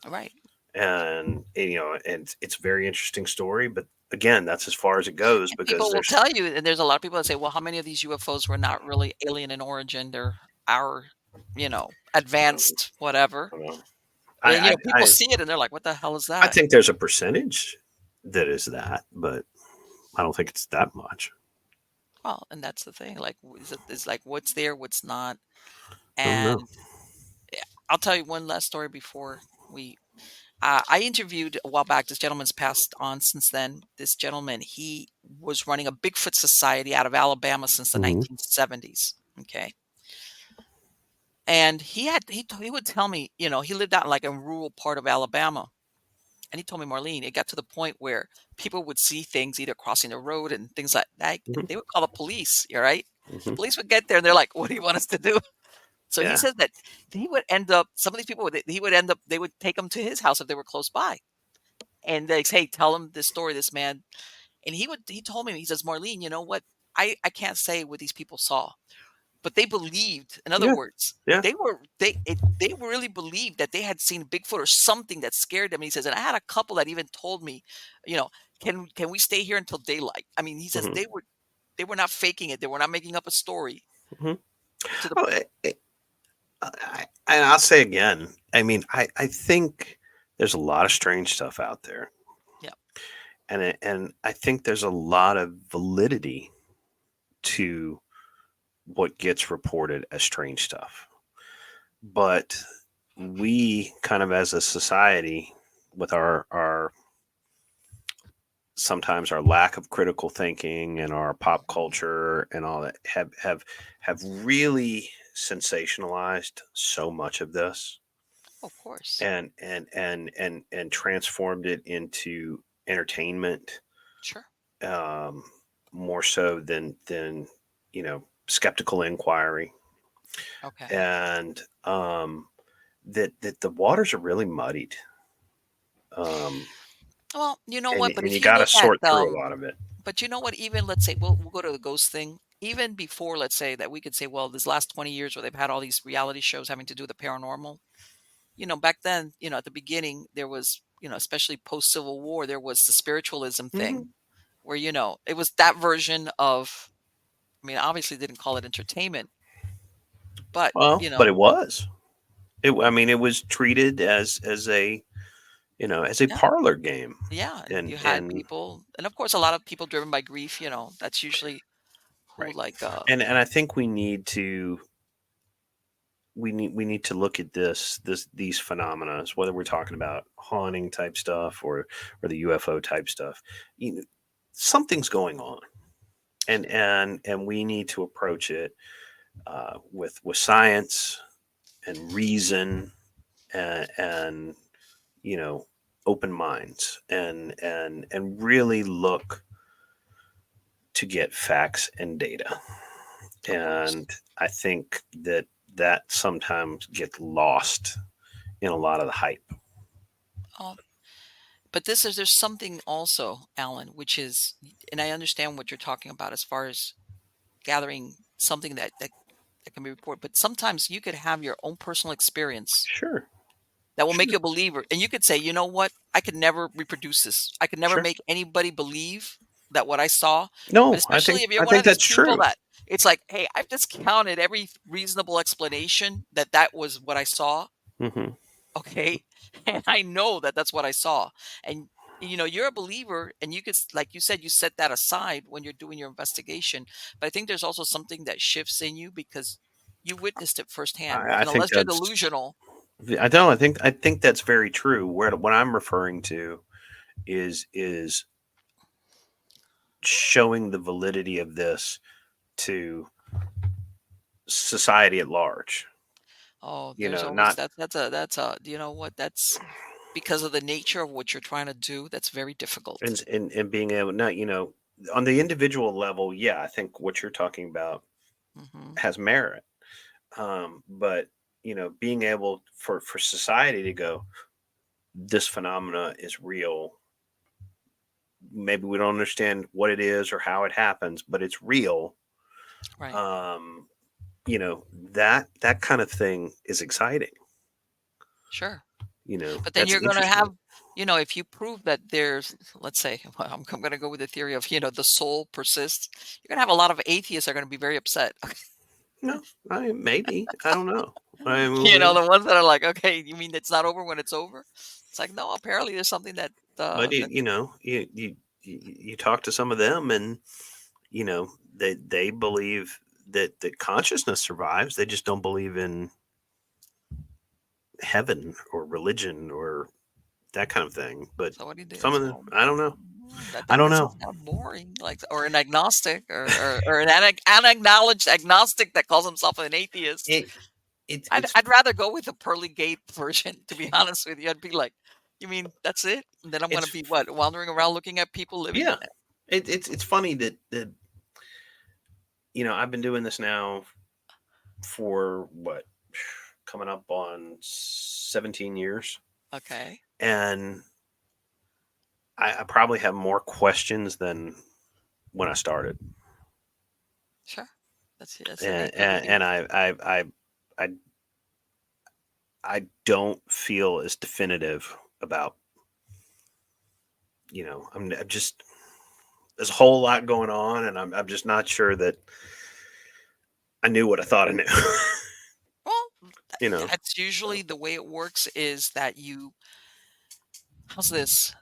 Right. And it's a very interesting story, but again, that's as far as it goes And because people will there's tell you, and there's a lot of people that say, well, how many of these UFOs were not really alien in origin? They're our, advanced whatever. I don't know. And, I, people I see it and they're like, what the hell is I that? think there's a percentage that is that, but I don't think it's that much. Well, and that's the thing. Like, it's like what's there, what's not. I don't know. And eh, I'll tell you one last story before we. I interviewed a while back. This gentleman's passed on since then. This gentleman, he was running a Bigfoot society out of Alabama since the Hmm. 1970s. Okay. And he would tell me, he lived out in like a rural part of Alabama. And he told me, Marlene, it got to the point where people would see things either crossing the road and things like that. Hmm. They would call the police. You're right. The Hmm. police would get there and they're like, what do you want us to do? So he Yeah. says that he would end up, some of these people, he would end up, they would take them to his house if they were close by. And they say, hey, tell him this story, this man. And he told me, he says, Marlene, you know what? I can't say what these people saw, but they believed. In other Yeah. words, Yeah. they really believed that they had seen Bigfoot or something that scared them. And he says, and I had a couple that even told me, you know, can we stay here until daylight? I mean, he says Hmm. they were not faking it. They were not making up a story Hmm. to the Oh, and I'll say again. I mean, I think there's a lot of strange stuff out there, yeah. and I think there's a lot of validity to what gets reported as strange stuff. But we kind of, as a society, with our sometimes our lack of critical thinking and our pop culture and all that have really sensationalized so much of this Of course. and transformed it into entertainment, Sure. um, more so than skeptical inquiry, Okay. and that the waters are really muddied, um, Well, you know and what? But and you if you got to look at sort through a lot of it. but you know what? Even let's say we'll go to the ghost thing. Even before, let's say that we could say, well, this last 20 years where they've had all these reality shows having to do with the paranormal. Back then, at the beginning, there was, especially post Civil War, there was the spiritualism thing Hmm. where, it was that version of, I mean, obviously they didn't call it entertainment, but, Well, but it was. I mean, it was treated as a as a yeah, parlor game, yeah. And you had and people, and of course, a lot of people driven by grief, that's usually who right, like, and I think we need to look at these phenomena, whether we're talking about haunting type stuff or the UFO type stuff. You know, something's going on, and we need to approach it with science and reason and you know open minds and really look to get facts and data. of course. And I think that sometimes gets lost in a lot of the hype. Um, but there's something also, Alan, which is, and I understand what you're talking about as far as gathering something that can be reported. But sometimes you could have your own personal experience Sure, that will make sure, you a believer. And you could say, you know what? I could never reproduce this. I could never sure. make anybody believe that what I saw. But No, I especially think if you're I one think of these that's people true. that it's like, hey, I've discounted every reasonable explanation that was what I saw. Hmm. Okay. And I know that that's what I saw. And, you're a believer and you could, like you said, you set that aside when you're doing your investigation. But I think there's also something that shifts in you because you witnessed it firsthand. I And think unless you're that's delusional, I don't. I think that's very true. Where what I'm referring to is showing the validity of this to society at large. oh, You there's know, always not that's a you know what? That's because of the nature of what you're trying to do, that's very difficult. and being able not on the individual level. Yeah, I think what you're talking about Hmm. has merit. But being able for society to go, this phenomena is real. Maybe we don't understand what it is or how it happens, but it's real. Right. Um, that kind of thing is exciting. Sure. But then That's you're going to interesting. have, if you prove that there's, let's say, well, I'm going to go with the theory of, the soul persists, you're going to have a lot of atheists are going to be very upset. No, maybe I don't know. I The ones that are like, okay, you mean it's not over when it's over? It's like, no, apparently there's something but that's you talk to some of them, and they believe that consciousness survives. They just don't believe in heaven or religion or that kind of thing. But so what do you do? some of them, So I don't know. I I think don't that know. sounds kind of boring, like, or an agnostic, or an unacknowledged agnostic that calls himself an atheist. It it I'd it's I'd rather go with the pearly gate version, to be honest with you. I'd be like, you mean that's it? And then I'm gonna it's be what, wandering around looking at people living? yeah. It's funny that I've been doing this now for what, coming up on 17 years, Okay, and I probably have more questions than when I started, sure. That's and innate. Everything. I don't feel as definitive about I'm just there's a whole lot going on, and I'm just not sure that I knew what I thought I knew. Well, you know, that's so usually the way it works. Is that how's this?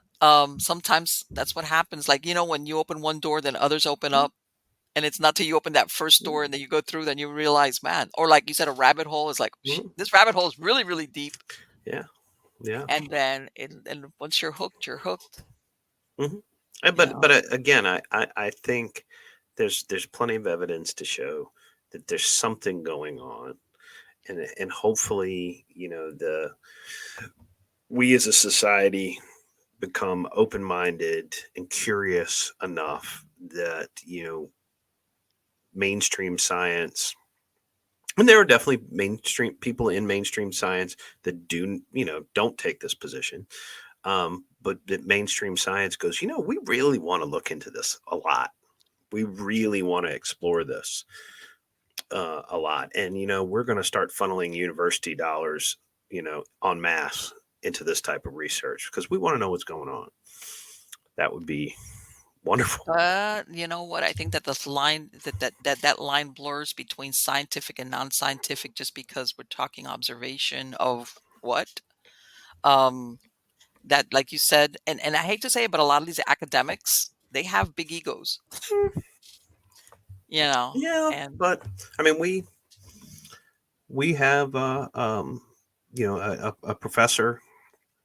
Sometimes that's what happens. Like, when you open one door, then others open Mhm, up. And it's not till you open that first door mhm, and then you go through, then you realize, man, or like you said, a rabbit hole is like, mhm. this rabbit hole is really, really deep. Yeah, yeah. And then, and once you're hooked, you're hooked. Hmm. you know. Again, I think there's plenty of evidence to show that there's something going on, and hopefully, the we as a society become open-minded and curious enough that mainstream science, and there are definitely mainstream people in mainstream science that don't take this position, but that mainstream science goes, we really want to look into this a lot. We really want to explore this a lot, and we're going to start funneling university dollars, en masse into this type of research because we want to know what's going on. That would be wonderful. But you know what? I think that this line that line blurs between scientific and non-scientific just because we're talking observation of what? Um that like you said, and I hate to say it, but a lot of these academics, they have big egos, Mm, you know, yeah, and but I mean, we have a professor,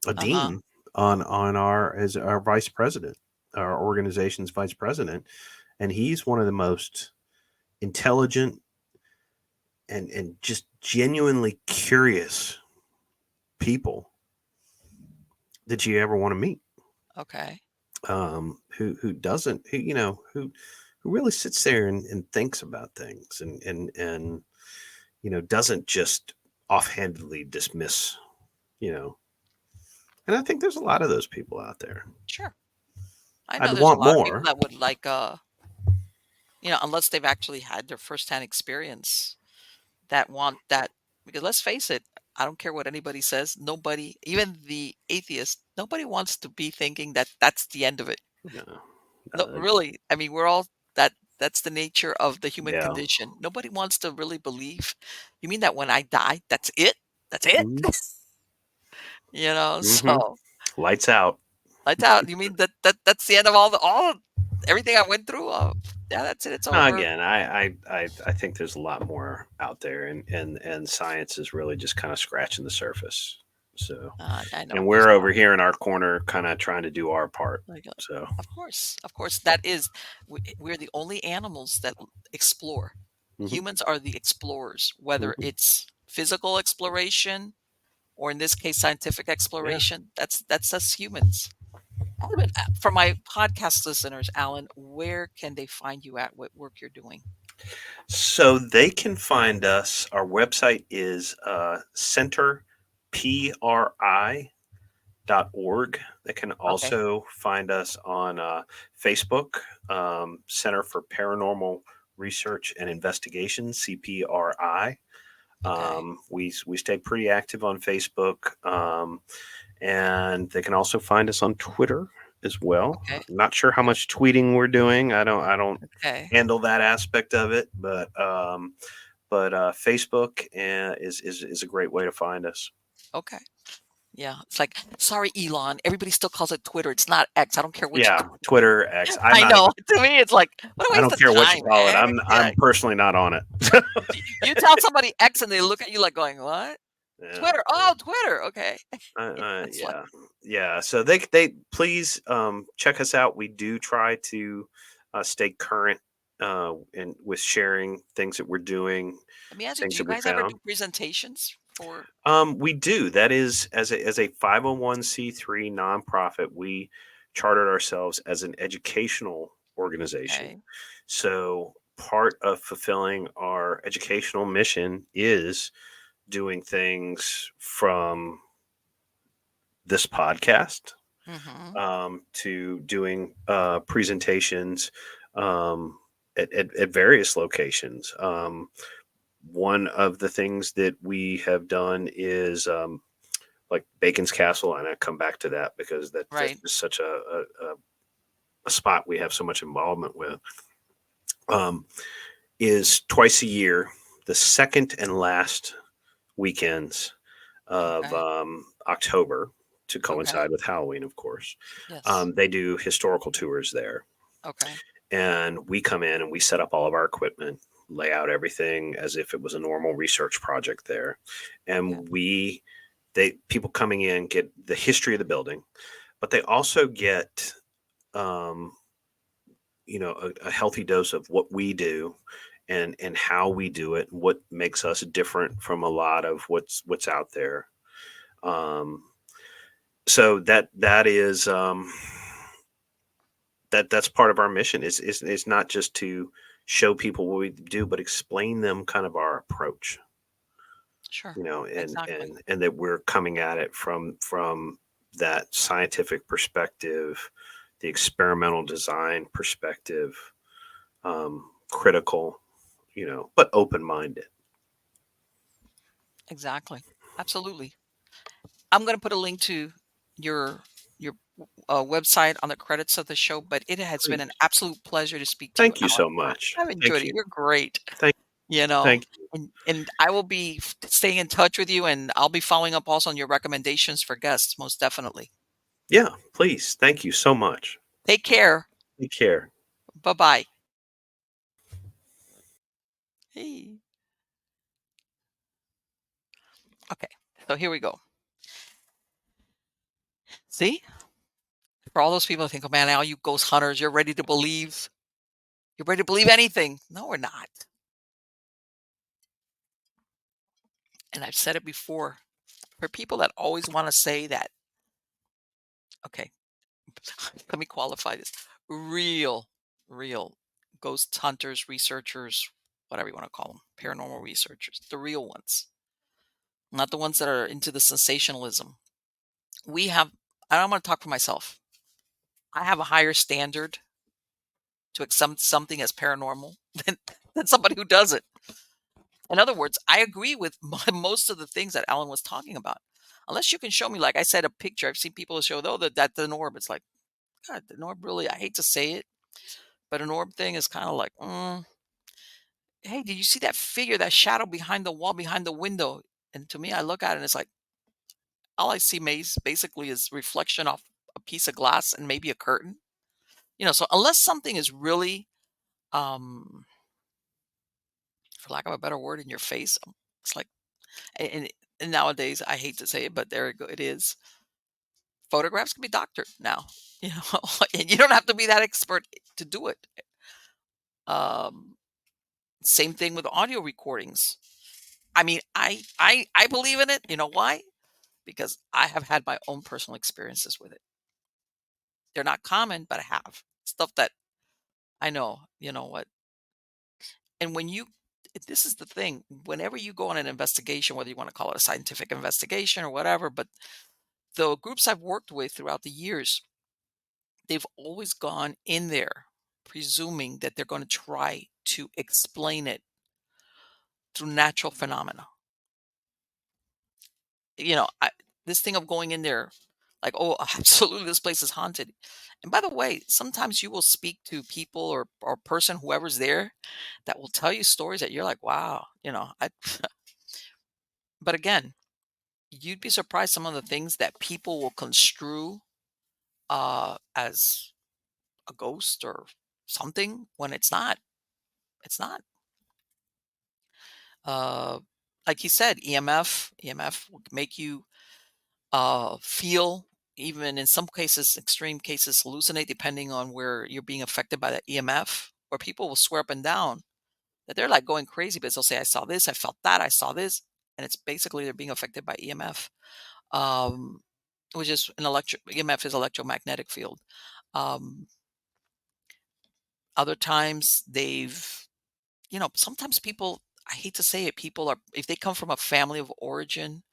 a uh-huh. dean on our as our vice president, our organization's vice president, and he's one of the most intelligent and just genuinely curious people that you ever want to meet. Okay. Who doesn't who really sits there and thinks about things and doesn't just offhandedly dismiss, you know. And I think there's a lot of those people out there. Sure. I know I'd there's a want lot of people more. that would like unless they've actually had their firsthand experience that want that because let's face it, I don't care what anybody says, nobody, even the atheist, nobody wants to be thinking that that's the end of it. No, No, no, really. I mean, we're all that's the nature of the human yeah. condition. Nobody wants to really believe. You mean that when I die, that's it? That's it? Mm-hmm. Mm-hmm. So Lights out. lights out. You mean that's the end of all everything I went through? Yeah, that's it. It's over. Again, I think there's a lot more out there, and science is really just kind of scratching the surface. So, I and know there's we're a over lot. here in our corner, kind of trying to do our part. Like, So, of course, that is we're the only animals that explore. hmm Humans are the explorers, whether hmm it's physical exploration or in this case scientific yeah. exploration. That's us humans. Alan, for my podcast listeners, Alan, where can they find you at? What work you're doing? So they can find us. Our website is centerpri.org. They can Okay, also find us on Facebook, Center for Paranormal Research and Investigation, CPRI. okay, We stay pretty active on Facebook, and they can also find us on Twitter as well. okay, I'm not sure how okay, much tweeting we're doing. I don't okay, handle that aspect of it, but Facebook is a great way to find us. okay. Yeah, it's like sorry, Elon. Everybody still calls it Twitter. It's not X. I don't care what you Yeah, call Twitter, X. it. I know. To me, it's like what a I waste don't of care what you time, call it. man. I'm Yeah, personally not on it. you tell somebody X and they look at you like going, "What? Yeah. Twitter? Oh, Twitter. Okay." It's like Yeah, yeah. So they please check us out. We do try to stay current and with sharing things that we're doing, let me ask you: things do you that we guys ever found. do presentations for? We do. That is as a 501c3 nonprofit, we chartered ourselves as an educational organization. Okay, So part of fulfilling our educational mission is doing things from this podcast mm-hmm. to doing presentations um, at various locations. One of the things that we have done is like Bacon's Castle, and I come back to that because that's Right. just such a spot we have so much involvement with. Um, is twice a year, the second and last weekends of Okay. October to Okay. coincide with Halloween, of course. Yes. They do historical tours there, Okay. and we come in and we set up all of our equipment, lay out everything as if it was a normal research project there, Yeah. and they people coming in get the history of the building, but they also get um, a healthy dose of what we do and how we do it, what makes us different from a lot of what's out there. Um, so that is that's part of our mission is not just to show people what we do, but explain them kind of our approach, Sure. and Exactly. that we're coming at it from that scientific perspective, the experimental design perspective, critical, but open minded. Exactly. Absolutely. I'm going to put a link to your your website on the credits of the show, but it has been an Please, absolute pleasure to speak to you, thank you Alan. so much. I've Thank enjoyed it. you. You're great, Thank you know, thank you. and I will be staying in touch with you, and I'll be following up also on your recommendations for guests, most definitely. Yeah, please. Thank you so much. Take care. Take care. Bye bye. Hey. Okay, so here we go. See, for all those people that think, "Oh man, all you ghost hunters, you're ready to believe. You're ready to believe anything." No, we're not. And I've said it before. For people that always want to say that, okay, let me qualify this. Real, real ghost hunters, researchers, whatever you want to call them, paranormal researchers, the real ones, not the ones that are into the sensationalism. We have, I don't want to talk for myself. I have a higher standard to accept something as paranormal than, than somebody who doesn't. In other words, I agree with most of the things that Alan was talking about. Unless you can show me, like I said, a picture. I've seen people show, oh, that's an orb. It's like, God, the orb really, I hate to say it, but an orb thing is kind of like, hey, did you see that figure, that shadow behind the wall, behind the window? And to me, I look at it and it's like, all I see basically is reflection off a piece of glass and maybe a curtain. So unless something is really, um, for lack of a better word, in your face, it's like, and, and nowadays, I hate to say it, but there it is. Photographs can be doctored now, and you don't have to be that expert to do it. Um, Same thing with audio recordings. I mean, I believe in it. You know why? Because I have had my own personal experiences with it. They're not common, but I have stuff that I know. You know what? And this is the thing. Whenever you go on an investigation, whether you want to call it a scientific investigation or whatever, but the groups I've worked with throughout the years, they've always gone in there presuming that they're going to try to explain it through natural phenomena. This thing of going in there like, oh, absolutely, this place is haunted. And by the way, sometimes you will speak to people or person, whoever's there, that will tell you stories that you're like, wow, but again, you'd be surprised some of the things that people will construe as a ghost or something when it's not. It's not. Uh, like he said, EMF will make you feel, even in some cases, extreme cases, hallucinate, depending on where you're being affected by that EMF, where people will swear up and down that they're like going crazy because they'll say, I saw this, I felt that, I saw this. And it's basically they're being affected by EMF, um, which is an EMF is electromagnetic field. Um, Other times sometimes people, I hate to say it, people are, if they come from a family of origin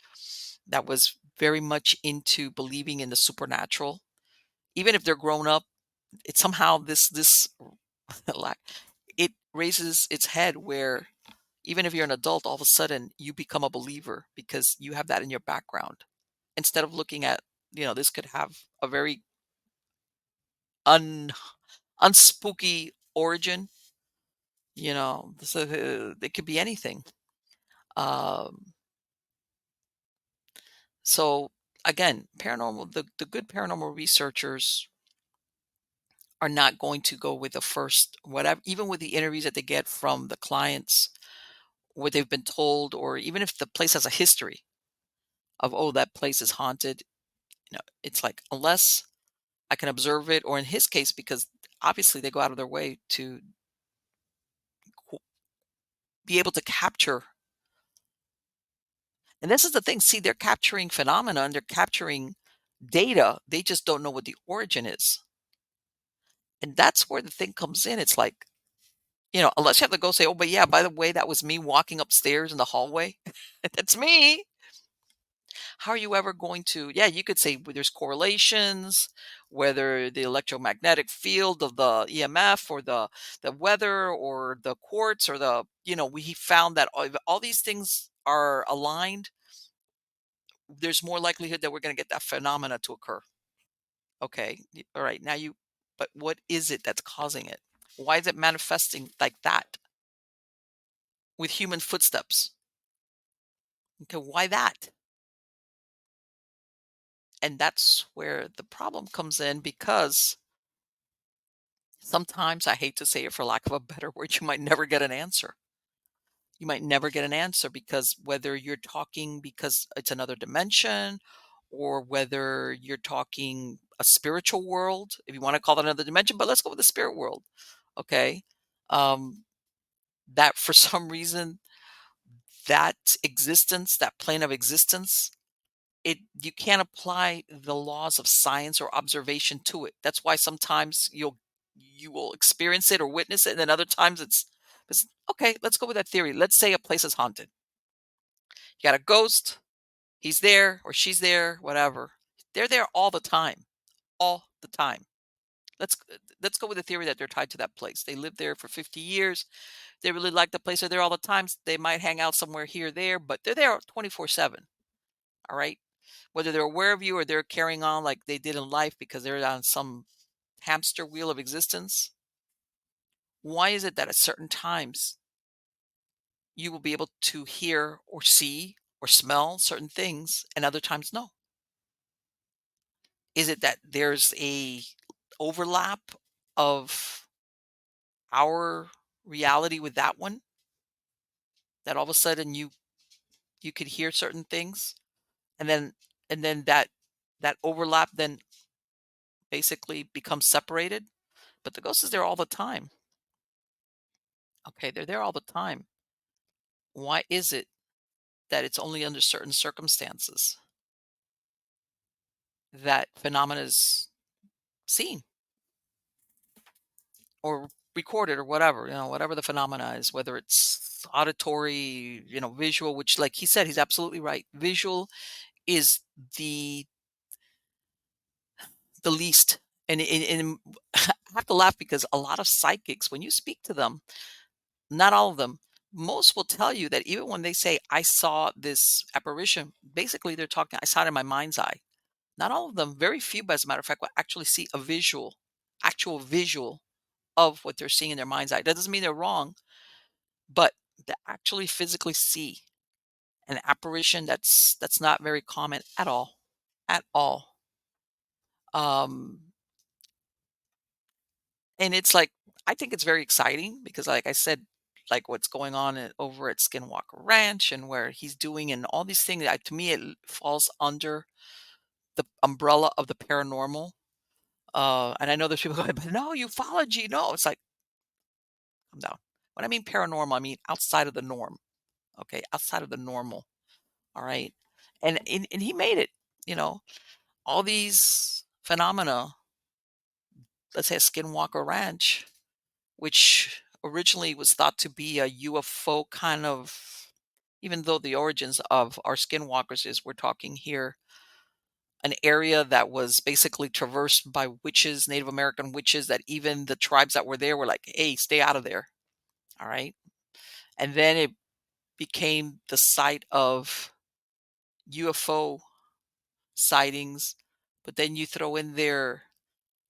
that was very much into believing in the supernatural, even if they're grown up, it somehow this lack it raises its head where even if you're an adult, all of a sudden you become a believer because you have that in your background. Instead of looking at, this could have a very un unspooky origin, so it could be anything. Um, so again, the good paranormal researchers are not going to go with the first whatever, even with the interviews that they get from the clients, where they've been told, or even if the place has a history of, oh, that place is haunted. It's like, unless I can observe it, or in his case, because obviously they go out of their way to be able to capture. And this is the thing. See, they're capturing phenomena and they're capturing data. They just don't know what the origin is. And that's where the thing comes in. It's like, unless you have to go say, oh, but yeah, by the way, that was me walking upstairs in the hallway. That's me. How are you ever going to, yeah, you could say there's correlations, whether the electromagnetic field of the EMF or the weather or the quartz or he found that all these things are aligned, there's more likelihood that we're going to get that phenomena to occur. Okay. All right. But what is it that's causing it? Why is it manifesting like that with human footsteps? Okay. Why that? And that's where the problem comes in, because sometimes, I hate to say it for lack of a better word, you might never get an answer. You might never get an answer, because whether you're talking because it's another dimension, or whether you're talking a spiritual world, if you want to call it another dimension, but let's go with the spirit world. Okay. Um, that for some reason, that existence, that plane of existence, you can't apply the laws of science or observation to it. That's why sometimes you will experience it or witness it, and then other times it's okay. Let's go with that theory. Let's say a place is haunted. You got a ghost. He's there or she's there, whatever. They're there all the time, all the time. Let's let's go with the theory that they're tied to that place. They lived there for 50 years. They really like the place. They're there all the time. They might hang out somewhere here or there, but they're there 24/7. All right. Whether they're aware of you or they're carrying on like they did in life because they're on some hamster wheel of existence. Why is it that at certain times you will be able to hear or see or smell certain things and other times no? Is it that there's a overlap of our reality with that one, that all of a sudden you could hear certain things, and then that overlap then basically becomes separated? But the ghost is there all the time. Okay, they're there all the time. Why is it that it's only under certain circumstances that phenomena is seen or recorded or whatever, whatever the phenomena is, whether it's auditory, visual, which, like he said, he's absolutely right. Visual is the least. And I have to laugh because a lot of psychics, when you speak to them, not all of them, most will tell you that even when they say, I saw this apparition, basically they're talking, I saw it in my mind's eye. Not all of them, very few, as a matter of fact, will actually see a actual visual of what they're seeing in their mind's eye. That doesn't mean they're wrong, but to actually physically see an apparition, that's not very common at all. At all. Um, and it's like, I think it's very exciting because, like I said, like what's going on over at Skinwalker Ranch and where he's doing and all these things, to me, it falls under the umbrella of the paranormal. And I know there's people going, but no, ufology, no. It's like, calm down. When I mean paranormal, I mean outside of the norm. Okay, outside of the normal. All right, and he made it. You know, all these phenomena. Let's say a Skinwalker Ranch, which originally was thought to be a UFO kind of. Even though the origins of our skinwalkers is, we're talking here, an area that was basically traversed by witches, Native American witches, that even the tribes that were there were like, hey, stay out of there. All right. And then it became the site of UFO sightings. But then you throw in there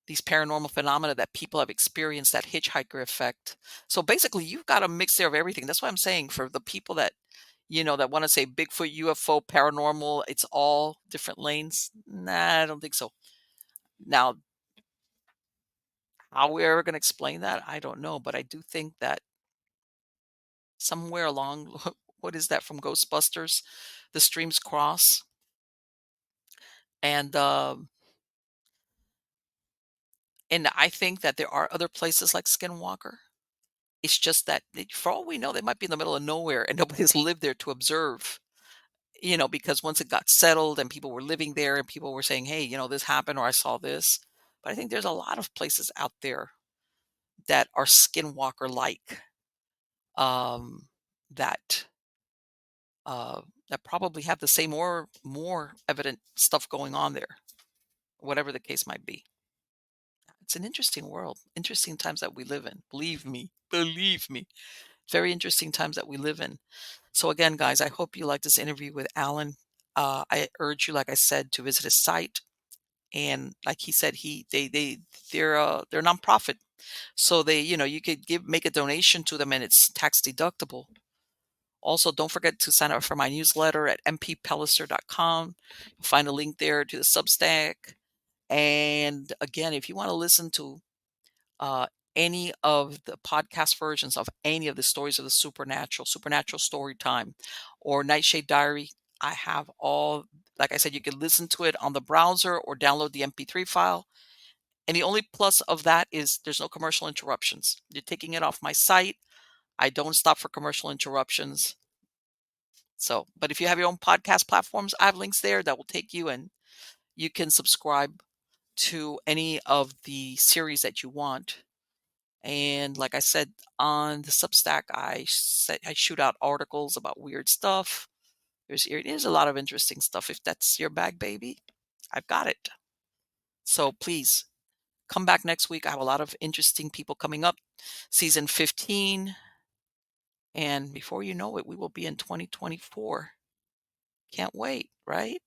these paranormal phenomena that people have experienced, that hitchhiker effect. So basically, you've got a mix there of everything. That's what I'm saying, for the people that, that want to say Bigfoot, UFO, paranormal, it's all different lanes. Nah, I don't think so. Now, how we're ever going to explain that, I don't know. But I do think that somewhere along, what is that from Ghostbusters? The streams cross. And And I think that there are other places like Skinwalker. It's just that for all we know, they might be in the middle of nowhere and nobody's lived there to observe, because once it got settled and people were living there and people were saying, hey, this happened or I saw this. But I think there's a lot of places out there that are Skinwalker like, um, that that probably have the same or more evident stuff going on there, whatever the case might be. It's an interesting world, interesting times that we live in. Believe me, very interesting times that we live in. So again, guys, I hope you like this interview with Alan. I urge you, like I said, to visit his site. And like he said, they're nonprofit, so you could make a donation to them, and it's tax deductible. Also, don't forget to sign up for my newsletter at mppellicer.com. You'll find a link there to the Substack. And again, if you want to listen to uh, any of the podcast versions of any of the stories of the supernatural story time, or Nightshade Diary, I have all, like I said, you can listen to it on the browser or download the MP3 file. And the only plus of that is there's no commercial interruptions. You're taking it off my site. I don't stop for commercial interruptions. So, but if you have your own podcast platforms, I have links there that will take you, and you can subscribe to any of the series that you want. And like I said, on the Substack, I shoot out articles about weird stuff. There's a lot of interesting stuff. If that's your bag, baby, I've got it. So please come back next week. I have a lot of interesting people coming up. Season 15. And before you know it, we will be in 2024. Can't wait, right?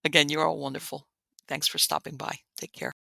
Again, you're all wonderful. Thanks for stopping by. Take care.